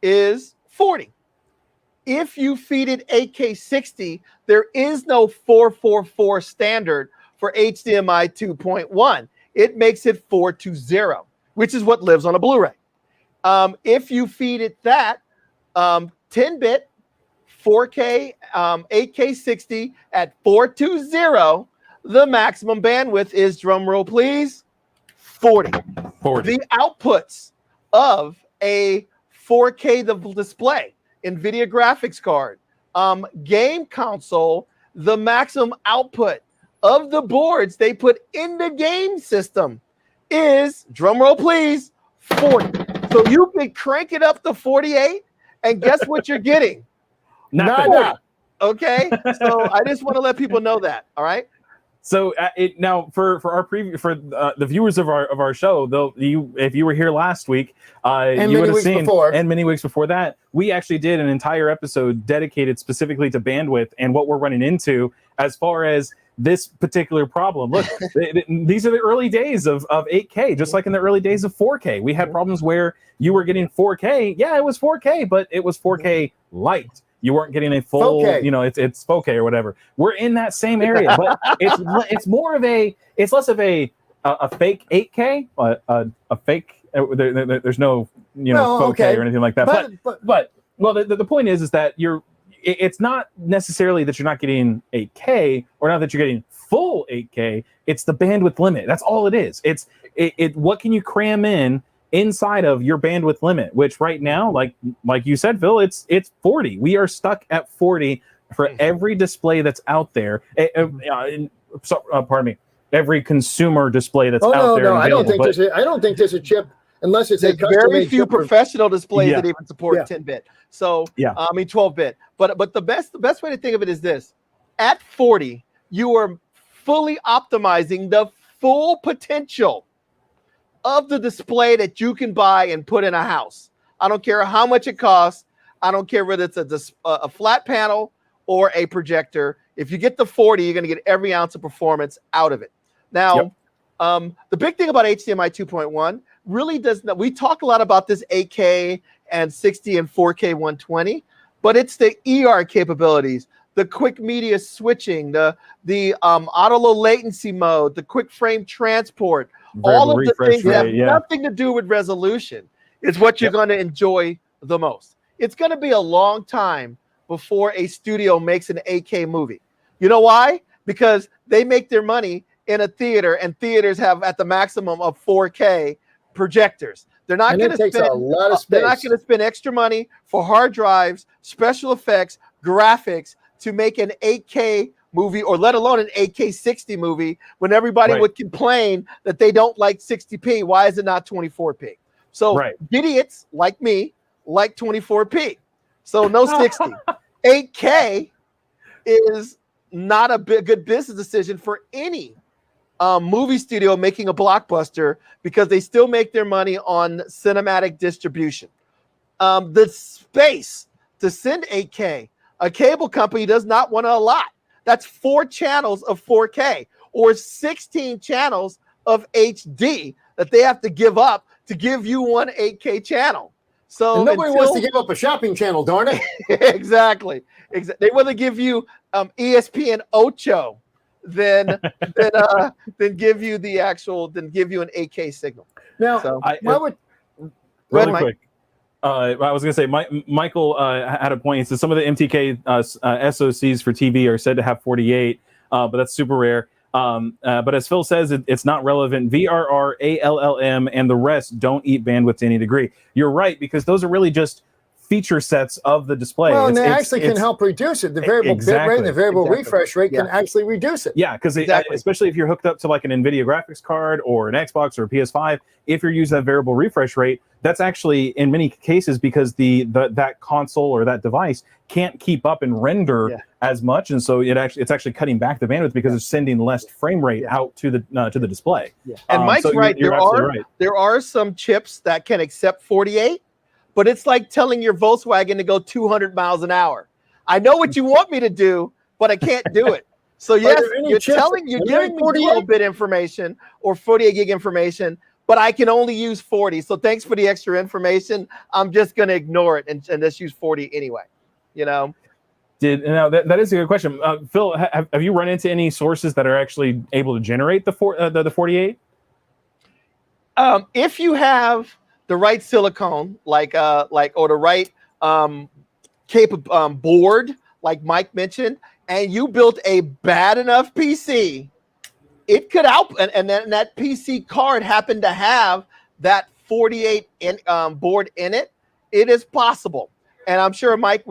is 40. If you feed it 8K 60, there is no 444 standard for HDMI 2.1. It makes it 420, which is what lives on a Blu-ray. If you feed it that 10-bit 4K 8K 60 at 420, the maximum bandwidth is, drum roll please, 40. The outputs of a 4K display, NVIDIA graphics card, game console, the maximum output of the boards they put in the game system is, drum roll please, 40. So you can crank it up to 48, and guess what you're getting? Nothing. Okay, so I just want to let people know that. All right. So now for our preview, for the viewers of our show, if you were here last week, you would have seen, and many weeks before that, we actually did an entire episode dedicated specifically to bandwidth and what we're running into as far as this particular problem. Look, these are the early days of 8K, just like in the early days of 4K. We had problems where you were getting 4K. Yeah, it was 4K, but it was 4K light. You weren't getting a full, it's 4K or whatever. We're in that same area, but it's more of it's less of a fake 8K, a fake. There's no 4K or anything like that. But the point is that it's not necessarily that you're not getting 8K or not that you're getting full 8K. It's the bandwidth limit. That's all it is. It's what can you cram in inside of your bandwidth limit, which right now, like you said, Phil, it's 40. We are stuck at 40 for every display that's out there. Pardon me, every consumer display that's out there. No, I don't think there's a chip unless it's a very few professional displays that even support 10-bit. So 12-bit. But the best way to think of it is this: at 40, you are fully optimizing the full potential of the display that you can buy and put in a house. I don't care how much it costs. I don't care whether it's a flat panel or a projector. If you get the 40, you're going to get every ounce of performance out of it. Now, the big thing about HDMI 2.1 really does not, we talk a lot about this 8K and 60 and 4K 120, but it's the ER capabilities, the quick media switching, the auto low latency mode, the quick frame transport, all of the things that have nothing to do with resolution is what you're going to enjoy the most. It's going to be a long time before a studio makes an 8K movie. You know why? Because they make their money in a theater, and theaters have at the maximum of 4K projectors. They're not going to spend a lot of space. They're not going to spend extra money for hard drives, special effects, graphics to make an 8K movie, or let alone an 8K 60 movie, when everybody would complain that they don't like 60p. Why is it not 24p? So idiots like me like 24p. So no 60. 8K is not a good business decision for any movie studio making a blockbuster, because they still make their money on cinematic distribution. The space to send 8K, a cable company does not want to allot. That's 4 channels of 4K or 16 channels of HD that they have to give up to give you one 8K channel. So and nobody wants to give up a shopping channel, darn it. Exactly. They want to give you ESPN Ocho than give you the actual, than give you an 8K signal. Now, really quick. I was going to say, Michael had a point. He said some of the MTK SoCs for TV are said to have 48, but that's super rare. But as Phil says, it's not relevant. VRR, ALLM, and the rest don't eat bandwidth to any degree. You're right, because those are really just feature sets of the display. Well, and they actually can help reduce it. The variable bit rate and the variable refresh rate can actually reduce it. Yeah, because especially if you're hooked up to like an NVIDIA graphics card or an Xbox or a PS5, if you're using that variable refresh rate, that's actually in many cases because that console or that device can't keep up and render as much, and so it's actually cutting back the bandwidth because it's sending less frame rate out to the display. Yeah. And Mike's right. There are some chips that can accept 48, but it's like telling your Volkswagen to go 200 miles an hour. I know what you want me to do, but I can't do it. So yes, you're giving me 12-bit information or 48 gig information, but I can only use 40. So thanks for the extra information. I'm just going to ignore it and just use 40 anyway. You know. That is a good question, Phil. Have you run into any sources that are actually able to generate the 48? If you have the right silicone, or the right board, like Mike mentioned, and you built a bad enough PC, it could and then that PC card happened to have that 48 board in it. It is possible. And I'm sure Mike,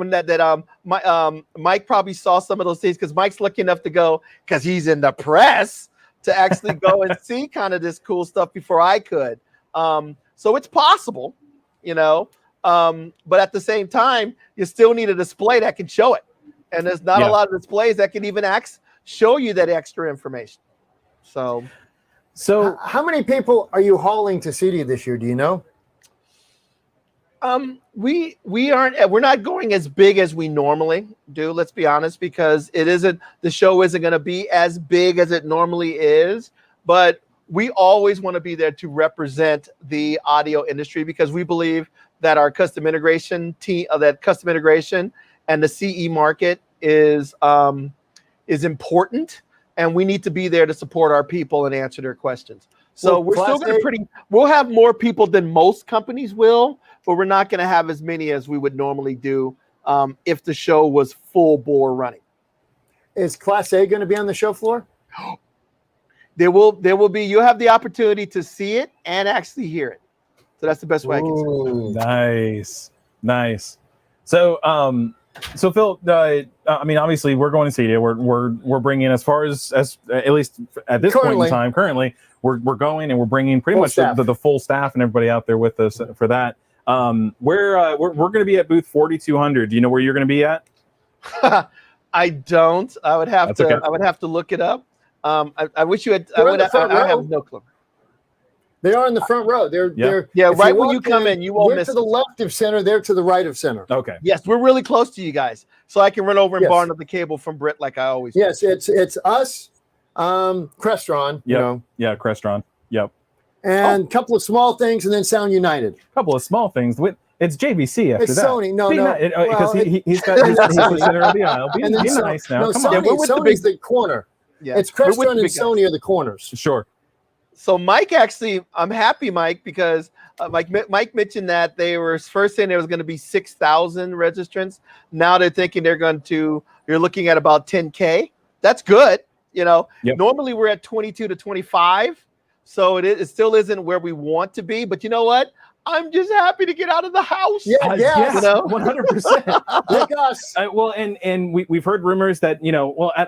Mike probably saw some of those things because Mike's lucky enough to go, because he's in the press, to actually go and see kind of this cool stuff before I could. So it's possible, you know, but at the same time, you still need a display that can show it. And there's not a lot of displays that can even show you that extra information. So how many people are you hauling to CEDIA this year? Do you know? We're not going as big as we normally do. Let's be honest, because the show isn't going to be as big as it normally is, but we always want to be there to represent the audio industry because we believe that our custom integration team, custom integration and the CE market is important, and we need to be there to support our people and answer their questions. So we're still going to we'll have more people than most companies will, but we're not going to have as many as we would normally do if the show was full bore running. Is Class A going to be on the show floor? There will be. You'll have the opportunity to see it and actually hear it. So that's the best way I can say it. Nice. So Phil, I mean, obviously we're going to CEDIA. We're bringing, as far as at least at this point in time, currently we're going and we're bringing pretty much the full staff and everybody out there with us for that. We're going to be at booth 4200. Do you know where you're going to be at? I don't. I would have to look it up. I wish you had. I have no clue. They are in the front row. They're right when you come in, you won't miss. We're to the left of center. They're to the right of center. Okay. Yes, we're really close to you guys, so I can run over and borrow the cable from Brent like I always do. Yes, it's us, Crestron. You know. Yeah, Crestron. Yep. And a couple of small things, and then Sound United. A couple of small things. It's JVC after it's that. Sony. No. Because he's the center of the aisle. Be nice now. No, Sony's the corner. Yeah. It's Crestron and Sony are the corners. Sure. So Mike, actually, I'm happy, Mike, because Mike mentioned that they were first saying there was going to be 6,000 registrants. Now they're thinking you're looking at about 10K. That's good. You know, normally we're at 22 to 25. So it still isn't where we want to be. But you know what? I'm just happy to get out of the house. Yeah, you know? 100%. Like us. Well, and we've heard rumors that,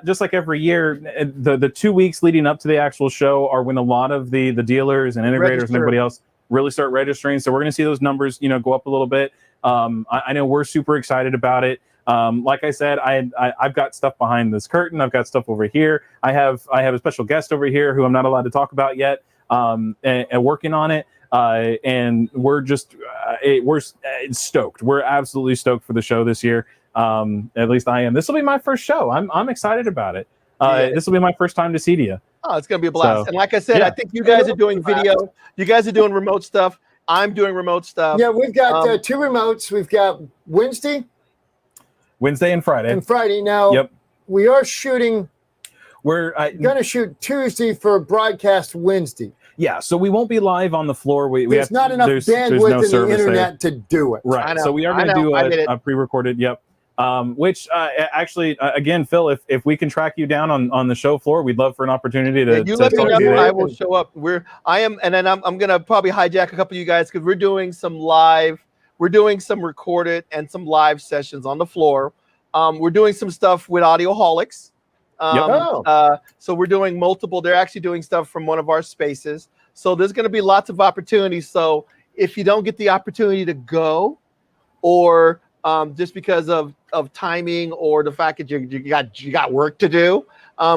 just like every year, the 2 weeks leading up to the actual show are when a lot of the dealers and integrators and everybody else really start registering. So we're going to see those numbers, go up a little bit. I know we're super excited about it. Like I said, I've got stuff behind this curtain. I've got stuff over here. I have a special guest over here who I'm not allowed to talk about yet, and working on it. And we're just we're stoked. We're absolutely stoked for the show this year. At least I am. This will be my first show. I'm excited about it. This will be my first time to CEDIA. Oh, it's gonna be a blast. So, and like I said, I think you guys are doing video. You guys are doing remote stuff. I'm doing remote stuff. Yeah, we've got 2 remotes. We've got Wednesday and Friday. Now, we are shooting. We're going to shoot Tuesday for broadcast Wednesday. Yeah, so we won't be live on the floor. There's not enough bandwidth in the internet to do it. Right. So we are going to do a pre-recorded. Yep. Which actually, again, Phil, if we can track you down on the show floor, we'd love for an opportunity to. You let me know. I will show up. And then I'm going to probably hijack a couple of you guys because we're doing some live we're doing some recorded and some live sessions on the floor. We're doing some stuff with Audioholics. So we're doing multiple. They're actually doing stuff from one of our spaces. So there's going to be lots of opportunities. So if you don't get the opportunity to go, or just because of timing or the fact that you got work to do,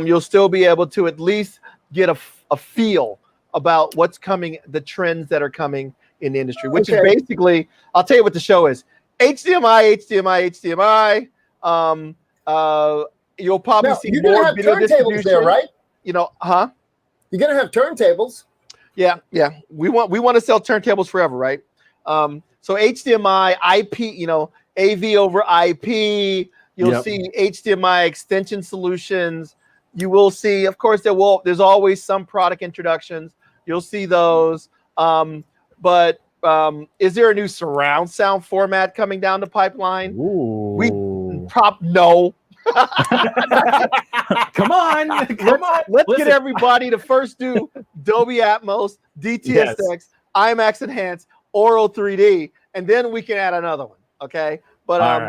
you'll still be able to at least get a feel about what's coming, the trends that are coming in the industry, which is basically, I'll tell you what the show is: HDMI. You'll probably see you're more gonna have video turntables distribution there, right? You know, huh? You're gonna have turntables. Yeah. We want to sell turntables forever, right? So HDMI, IP, AV over IP. You'll see HDMI extension solutions. You will see, of course, there's always some product introductions. You'll see those. But is there a new surround sound format coming down the pipeline? No. Come on. Let's get everybody to first do Dolby Atmos, DTSX, IMAX Enhanced, Auro 3D, and then we can add another one. Okay. But all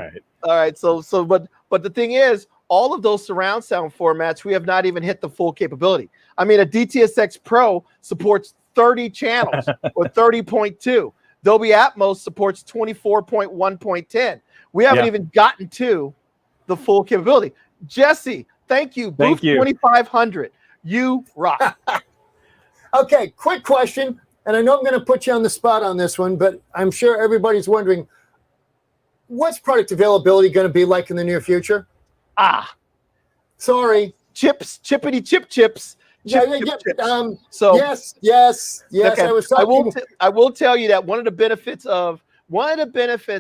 right. So but the thing is, all of those surround sound formats, we have not even hit the full capability. I mean, a DTSX Pro supports 30 channels or 30.2. Dolby Atmos supports 24.1.10. We haven't even gotten to the full capability. Jesse, thank you. Booth 2500. You rock. Okay, quick question. And I know I'm going to put you on the spot on this one, but I'm sure everybody's wondering, what's product availability going to be like in the near future? Sorry. Chips. Yes. Okay. I will tell you that one of the benefits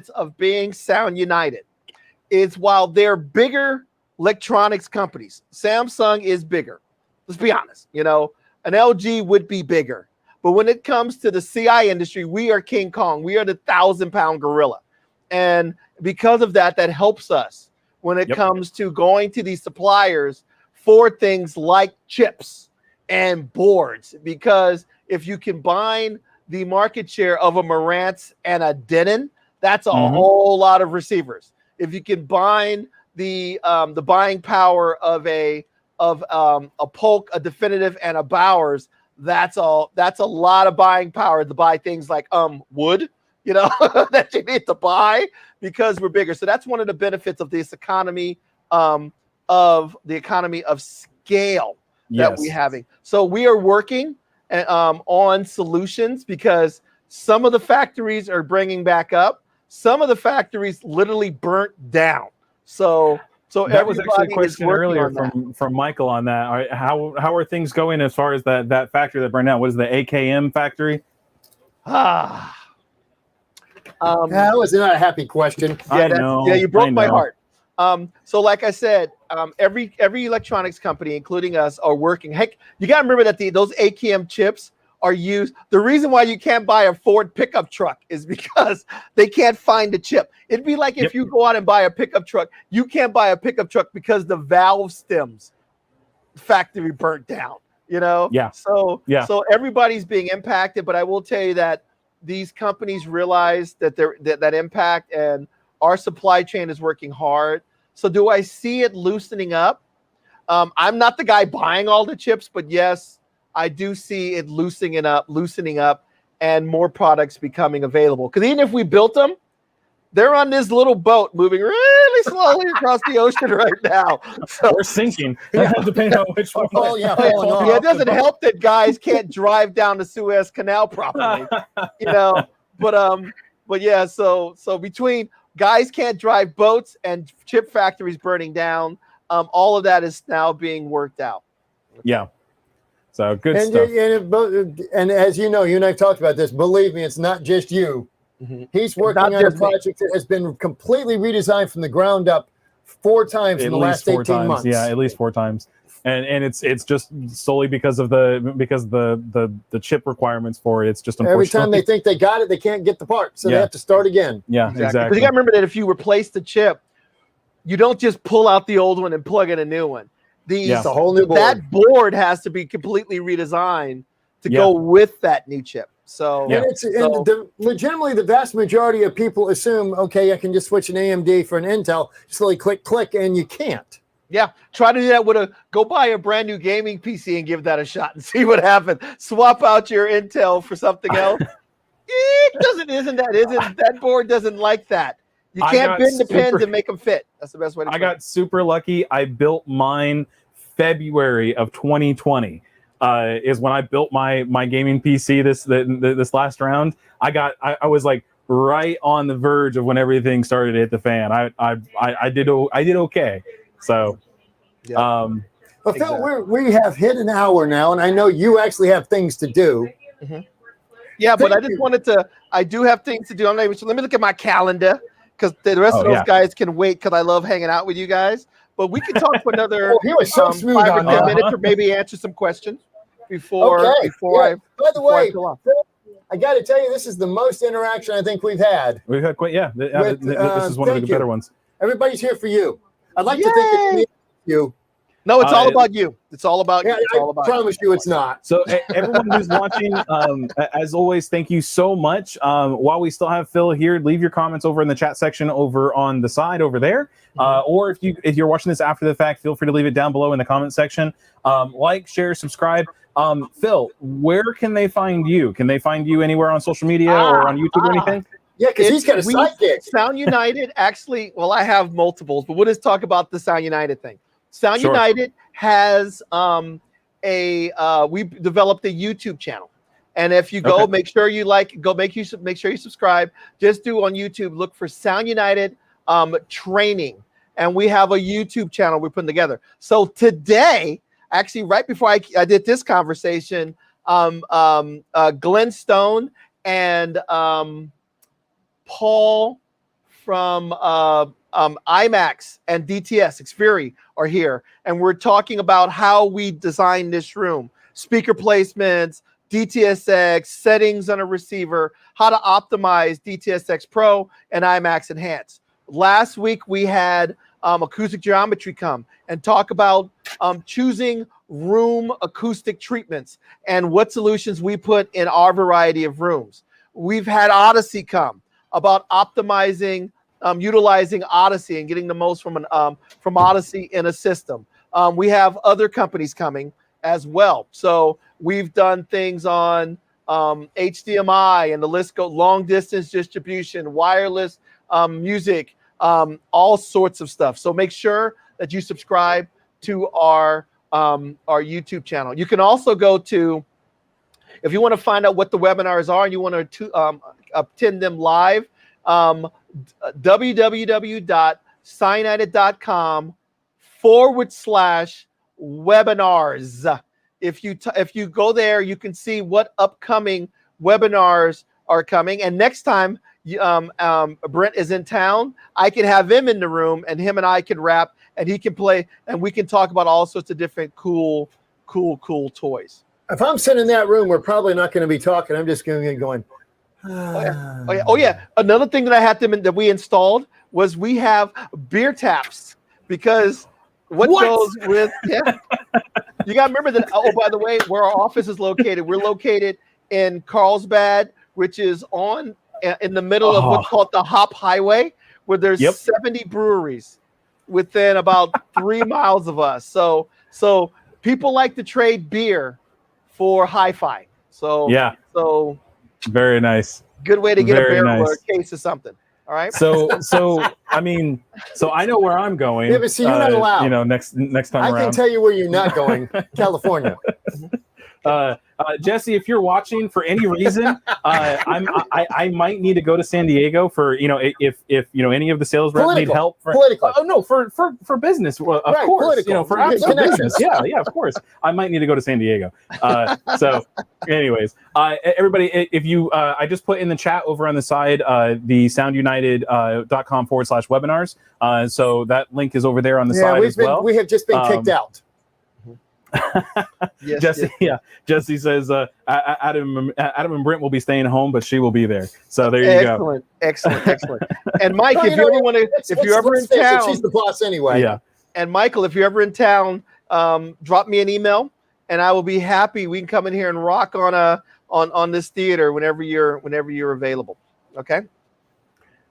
of being Sound United is, while they're bigger electronics companies, Samsung is bigger. Let's be honest. An LG would be bigger. But when it comes to the CI industry, we are King Kong. We are the 1,000-pound gorilla. And because of that, that helps us when it comes to going to these suppliers for things like chips and boards. Because if you combine the market share of a Marantz and a Denon, that's a whole lot of receivers. If you combine the buying power of a Polk, a Definitive, and a Bowers, that's a lot of buying power to buy things like wood, that you need to buy because we're bigger. So that's one of the benefits of this economy of scale that we're having. So we are working on solutions, because some of the factories are bringing back up. Some of the factories literally burnt down. So that was actually a question earlier from Michael on that. How are things going as far as that factory that burned down? What is the AKM factory? That was not a happy question. Yeah, you broke my heart. So like I said, every electronics company, including us, are working. Heck, you got to remember that those AKM chips are used. The reason why you can't buy a Ford pickup truck is because they can't find the chip. It'd be like if you go out and buy a pickup truck, you can't buy a pickup truck because the valve stems factory burnt down. So everybody's being impacted. But I will tell you that these companies realize that that impact, and our supply chain is working hard. So do I see it loosening up? I'm not the guy buying all the chips, but yes, I do see it loosening up, and more products becoming available. Because even if we built them, they're on this little boat moving really slowly across the ocean right now. So, we're sinking, depending on which one. It doesn't help that guys can't drive down the Suez Canal properly, But yeah, so between guys can't drive boats and chip factories burning down, all of that is now being worked out. Yeah. So good stuff. And as you know, you and I talked about this. Believe me, it's not just you. He's working on a project that has been completely redesigned from the ground up 4 times in the last 18 months. Yeah, at least 4 times. And it's just solely because of the chip requirements for it. It's just unfortunate. Every time they think they got it, they can't get the part, so they have to start again. Yeah, exactly. Because you got to remember that if you replace the chip, you don't just pull out the old one and plug in a new one. It's a whole new board. That board has to be completely redesigned to go with that new chip. So, legitimately the vast majority of people assume, okay, I can just switch an AMD for an Intel, just really click, and you can't. Yeah, try to do that go buy a brand new gaming PC and give that a shot and see what happens. Swap out your Intel for something else. That board doesn't like that. You can't bend the pins and make them fit. That's the best way to I got super lucky. I built mine February of 2020. Is when I built my gaming PC this last round. I was like right on the verge of when everything started to hit the fan. I did okay. So, well, Phil, we have hit an hour now, and I know you actually have things to do. Mm-hmm. Yeah, but I just wanted to. I do have things to do. So let me look at my calendar because the rest of those guys can wait because I love hanging out with you guys. But we can talk for another he was so smooth 5 or on 10 minutes, or maybe answer some questions before. By the way, Phil, I got to tell you, this is the most interaction I think we've had. We've had quite this is one of the better ones. Everybody's here for you. I'd like to think it's me, you. No, it's all about you. It's all about you. I promise you it's not. So everyone who's watching, as always, thank you so much. While we still have Phil here, leave your comments over in the chat section over on the side over there. Or if you're watching this after the fact, feel free to leave it down below in the comment section. Like, share, subscribe. Phil, where can they find you? Can they find you anywhere on social media or on YouTube or anything? Yeah, because he's got a sidekick. Sound United, actually, well, I have multiples, but we'll just talk about the Sound United thing. Sound United has we developed a YouTube channel, and if you go, make sure you make sure you subscribe. Just do on YouTube, look for Sound United training, and we have a YouTube channel we're putting together. So today, actually, right before I did this conversation, Glenn Stone and Paul from IMAX and DTS Xperi are here, and we're talking about how we design this room, speaker placements, DTSX, settings on a receiver, how to optimize DTSX Pro and IMAX Enhanced. Last week we had acoustic geometry come and talk about choosing room acoustic treatments and what solutions we put in our variety of rooms. We've had Odyssey come about optimizing utilizing Odyssey and getting the most from Odyssey in a system. We have other companies coming as well. So we've done things on HDMI, and the list goes, long distance distribution, wireless music, all sorts of stuff. So make sure that you subscribe to our YouTube channel. You can also go to, if you want to find out what the webinars are and you want to attend them live, www.sciunited.com/webinars. If you go there, you can see what upcoming webinars are coming. And next time Brent is in town, I can have him in the room, and him and I can rap, and he can play, and we can talk about all sorts of different cool toys. If I'm sitting in that room, we're probably not going to be talking. I'm just going to be going. Oh yeah. Another thing that I had that we installed was we have beer taps, because what goes with you got to remember that. Oh, by the way, where our office is located, we're located in Carlsbad, which is in the middle of what's called the Hop Highway, where there's 70 breweries within about 3 miles of us. So people like to trade beer for hi-fi. So very nice. Good way to get a barrel or a case of something. All right. So I mean, I know where I'm going. Yeah, but see, you're not allowed. Next time around. I can tell you where you're not going. California. Jesse, if you're watching for any reason, I might need to go to San Diego for if any of the sales reps need help for for business, of course, for absolute business. Yeah, of course. I might need to go to San Diego. So, anyways, everybody, if you, I just put in the chat over on the side the soundunited.com/webinars. So that link is over there on the side as well. We have just been kicked out. Jesse says Adam and Brent will be staying home, but she will be there. So there you go. Excellent. And Mike, if you ever want to, if you're ever in town, she's the boss anyway. Yeah. And Michael, if you're ever in town, drop me an email and I will be happy. We can come in here and rock on this theater whenever you're available. Okay.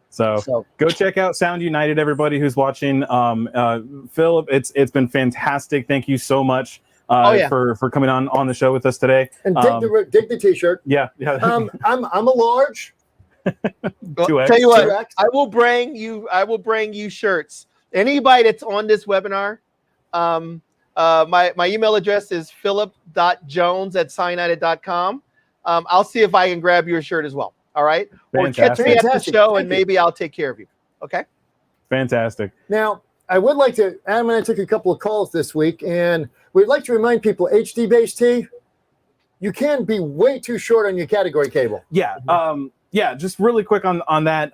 So go check out Sound United, everybody who's watching. Phil, it's been fantastic. Thank you so much for coming on the show with us today. And dig the t-shirt. Yeah. I'm a large. 2X. Tell you what, 2X. I will bring you shirts. Anybody that's on this webinar, my email address is philip.jones@soundunited.com. I'll see if I can grab your shirt as well. All right. Fantastic. Or catch me at the show, and maybe I'll take care of you. Okay. Fantastic. Now, I would like to, Adam and I took a couple of calls this week, and we'd like to remind people, HD-based T, you can be way too short on your category cable. Yeah. Yeah, just really quick on that.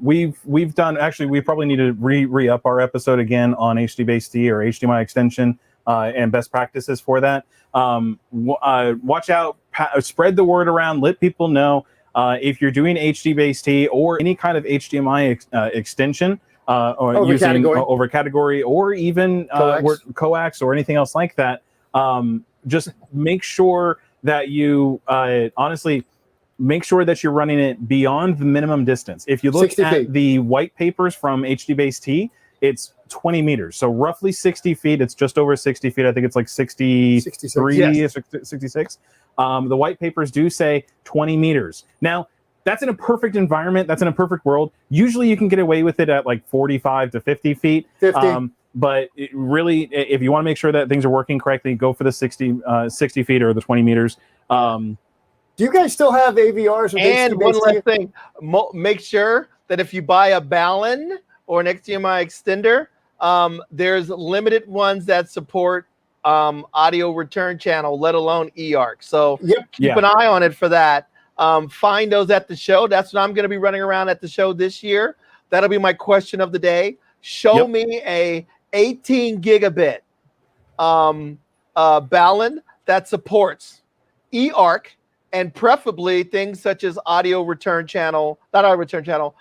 We've done, actually, we probably need to re-up our episode again on HD-based T or HDMI extension and best practices for that. Watch out, spread the word around, let people know. If you're doing HD-based T or any kind of HDMI extension or over category or even coax or anything else like that, just make sure that you honestly make sure that you're running it beyond the minimum distance. If you look at the white papers from HD-based T, it's 20 meters. So roughly 60 feet. It's just over 60 feet. I think it's like 63, 66. The white papers do say 20 meters. Now, that's in a perfect environment. That's in a perfect world. Usually you can get away with it at like 45 to 50 feet. 50. But really, if you want to make sure that things are working correctly, go for the 60 feet or the 20 meters. Do you guys still have AVRs? And one last thing, make sure that if you buy a Balun or an HDMI extender, there's limited ones that support audio return channel, let alone eARC. So keep an eye on it for that. Find those at the show. That's what I'm going to be running around at the show this year. That'll be my question of the day. Show me a 18 gigabit Balun that supports eARC and preferably things such as audio return channel, not audio return channel.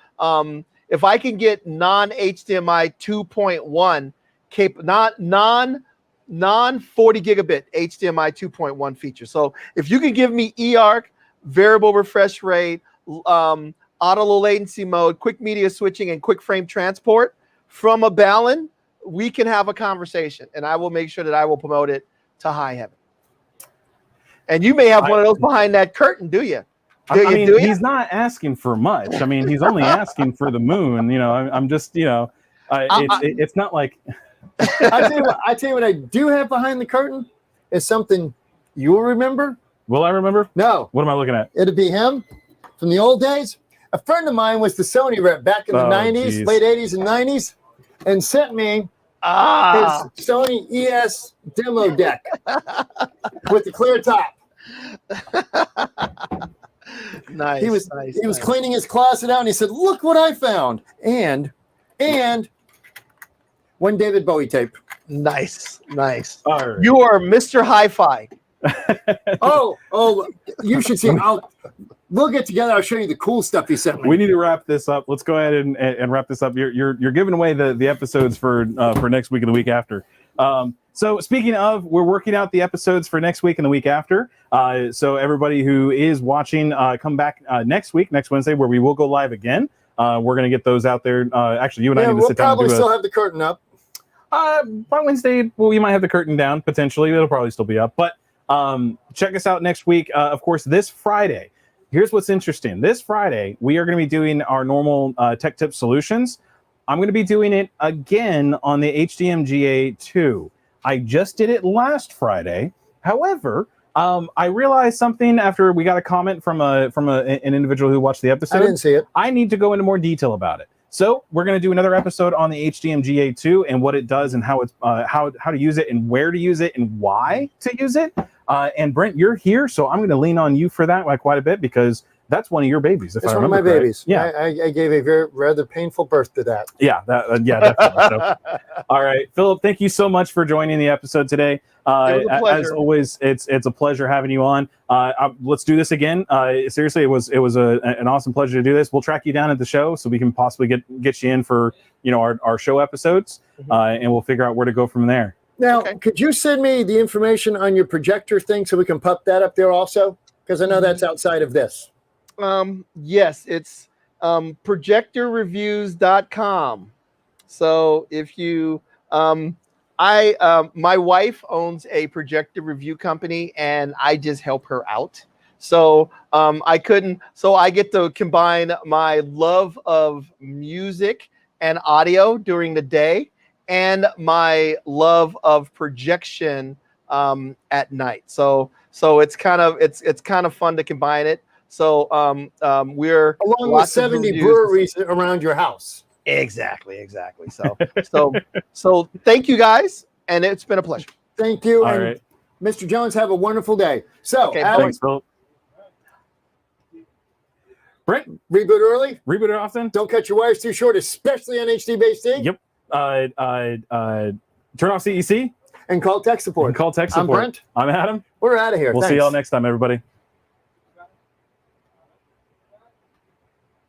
If I can get non-HDMI 2.1 non-40 gigabit HDMI 2.1 feature. So if you can give me eARC, variable refresh rate, auto low latency mode, quick media switching, and quick frame transport from a Balun, we can have a conversation, and I will make sure that I will promote it to high heaven. And you may have one of those behind that curtain, do you? He's not asking for much. I mean, he's only asking for the moon. You know, I'm just, it's not like. I tell you what I do have behind the curtain is something you will remember. Will I remember? No. What am I looking at? It'd be him from the old days. A friend of mine was the Sony rep back in the 90s, late 80s and 90s, and sent me his Sony ES demo deck with the clear top. Nice. He was cleaning his closet out, and he said, "Look what I found!" And one David Bowie tape. Nice. Right. You are Mr. Hi-Fi. oh, you should see him. We'll get together. I'll show you the cool stuff he sent me. We need to wrap this up. Let's go ahead and wrap this up. You're giving away the episodes for next week and the week after. So speaking of, we're working out the episodes for next week and the week after. So everybody who is watching, come back next Wednesday, where we will go live again. We're going to get those out there. Actually, you and I need to sit down. We'll probably still have the curtain up. By Wednesday, we might have the curtain down, potentially. It'll probably still be up. But check us out next week. Of course, this Friday. Here's what's interesting. This Friday, we are going to be doing our normal Tech Tip Solutions. I'm going to be doing it again on the HDMGA2. I just did it last Friday. However, I realized something after we got a comment from an individual who watched the episode. I didn't see it. I need to go into more detail about it. So we're going to do another episode on the HDMGA2 and what it does and how it's how to use it and where to use it and why to use it. And Brent, you're here, so I'm going to lean on you for that quite a bit because that's one of your babies. It's one of my babies. Yeah, I gave a rather painful birth to that. Yeah, definitely. So, all right, Philip, thank you so much for joining the episode today. As always, it's a pleasure having you on. Let's do this again. Seriously, it was an awesome pleasure to do this. We'll track you down at the show so we can possibly get you in for our show episodes, and we'll figure out where to go from there. Now, Okay. could you send me the information on your projector thing so we can pop that up there also? Because I know that's outside of this. Yes, it's projectorreviews.com. So if you my wife owns a projector review company and I just help her out. So I get to combine my love of music and audio during the day and my love of projection at night. So it's kind of fun to combine it. So we're Along with lots of 70 reviews. breweries around your house. Exactly. So thank you guys, and it's been a pleasure. Thank you. All and right. Mr. Jones, have a wonderful day. So, Okay, Alex, Thanks, Phil. Brent, reboot early. reboot it often. Don't cut your wires too short, especially on HD-based. Yep. Turn off CEC And call tech support. and call tech support. I'm Brent. I'm Adam. We're out of here. We'll see Thanks. y'all next time, everybody.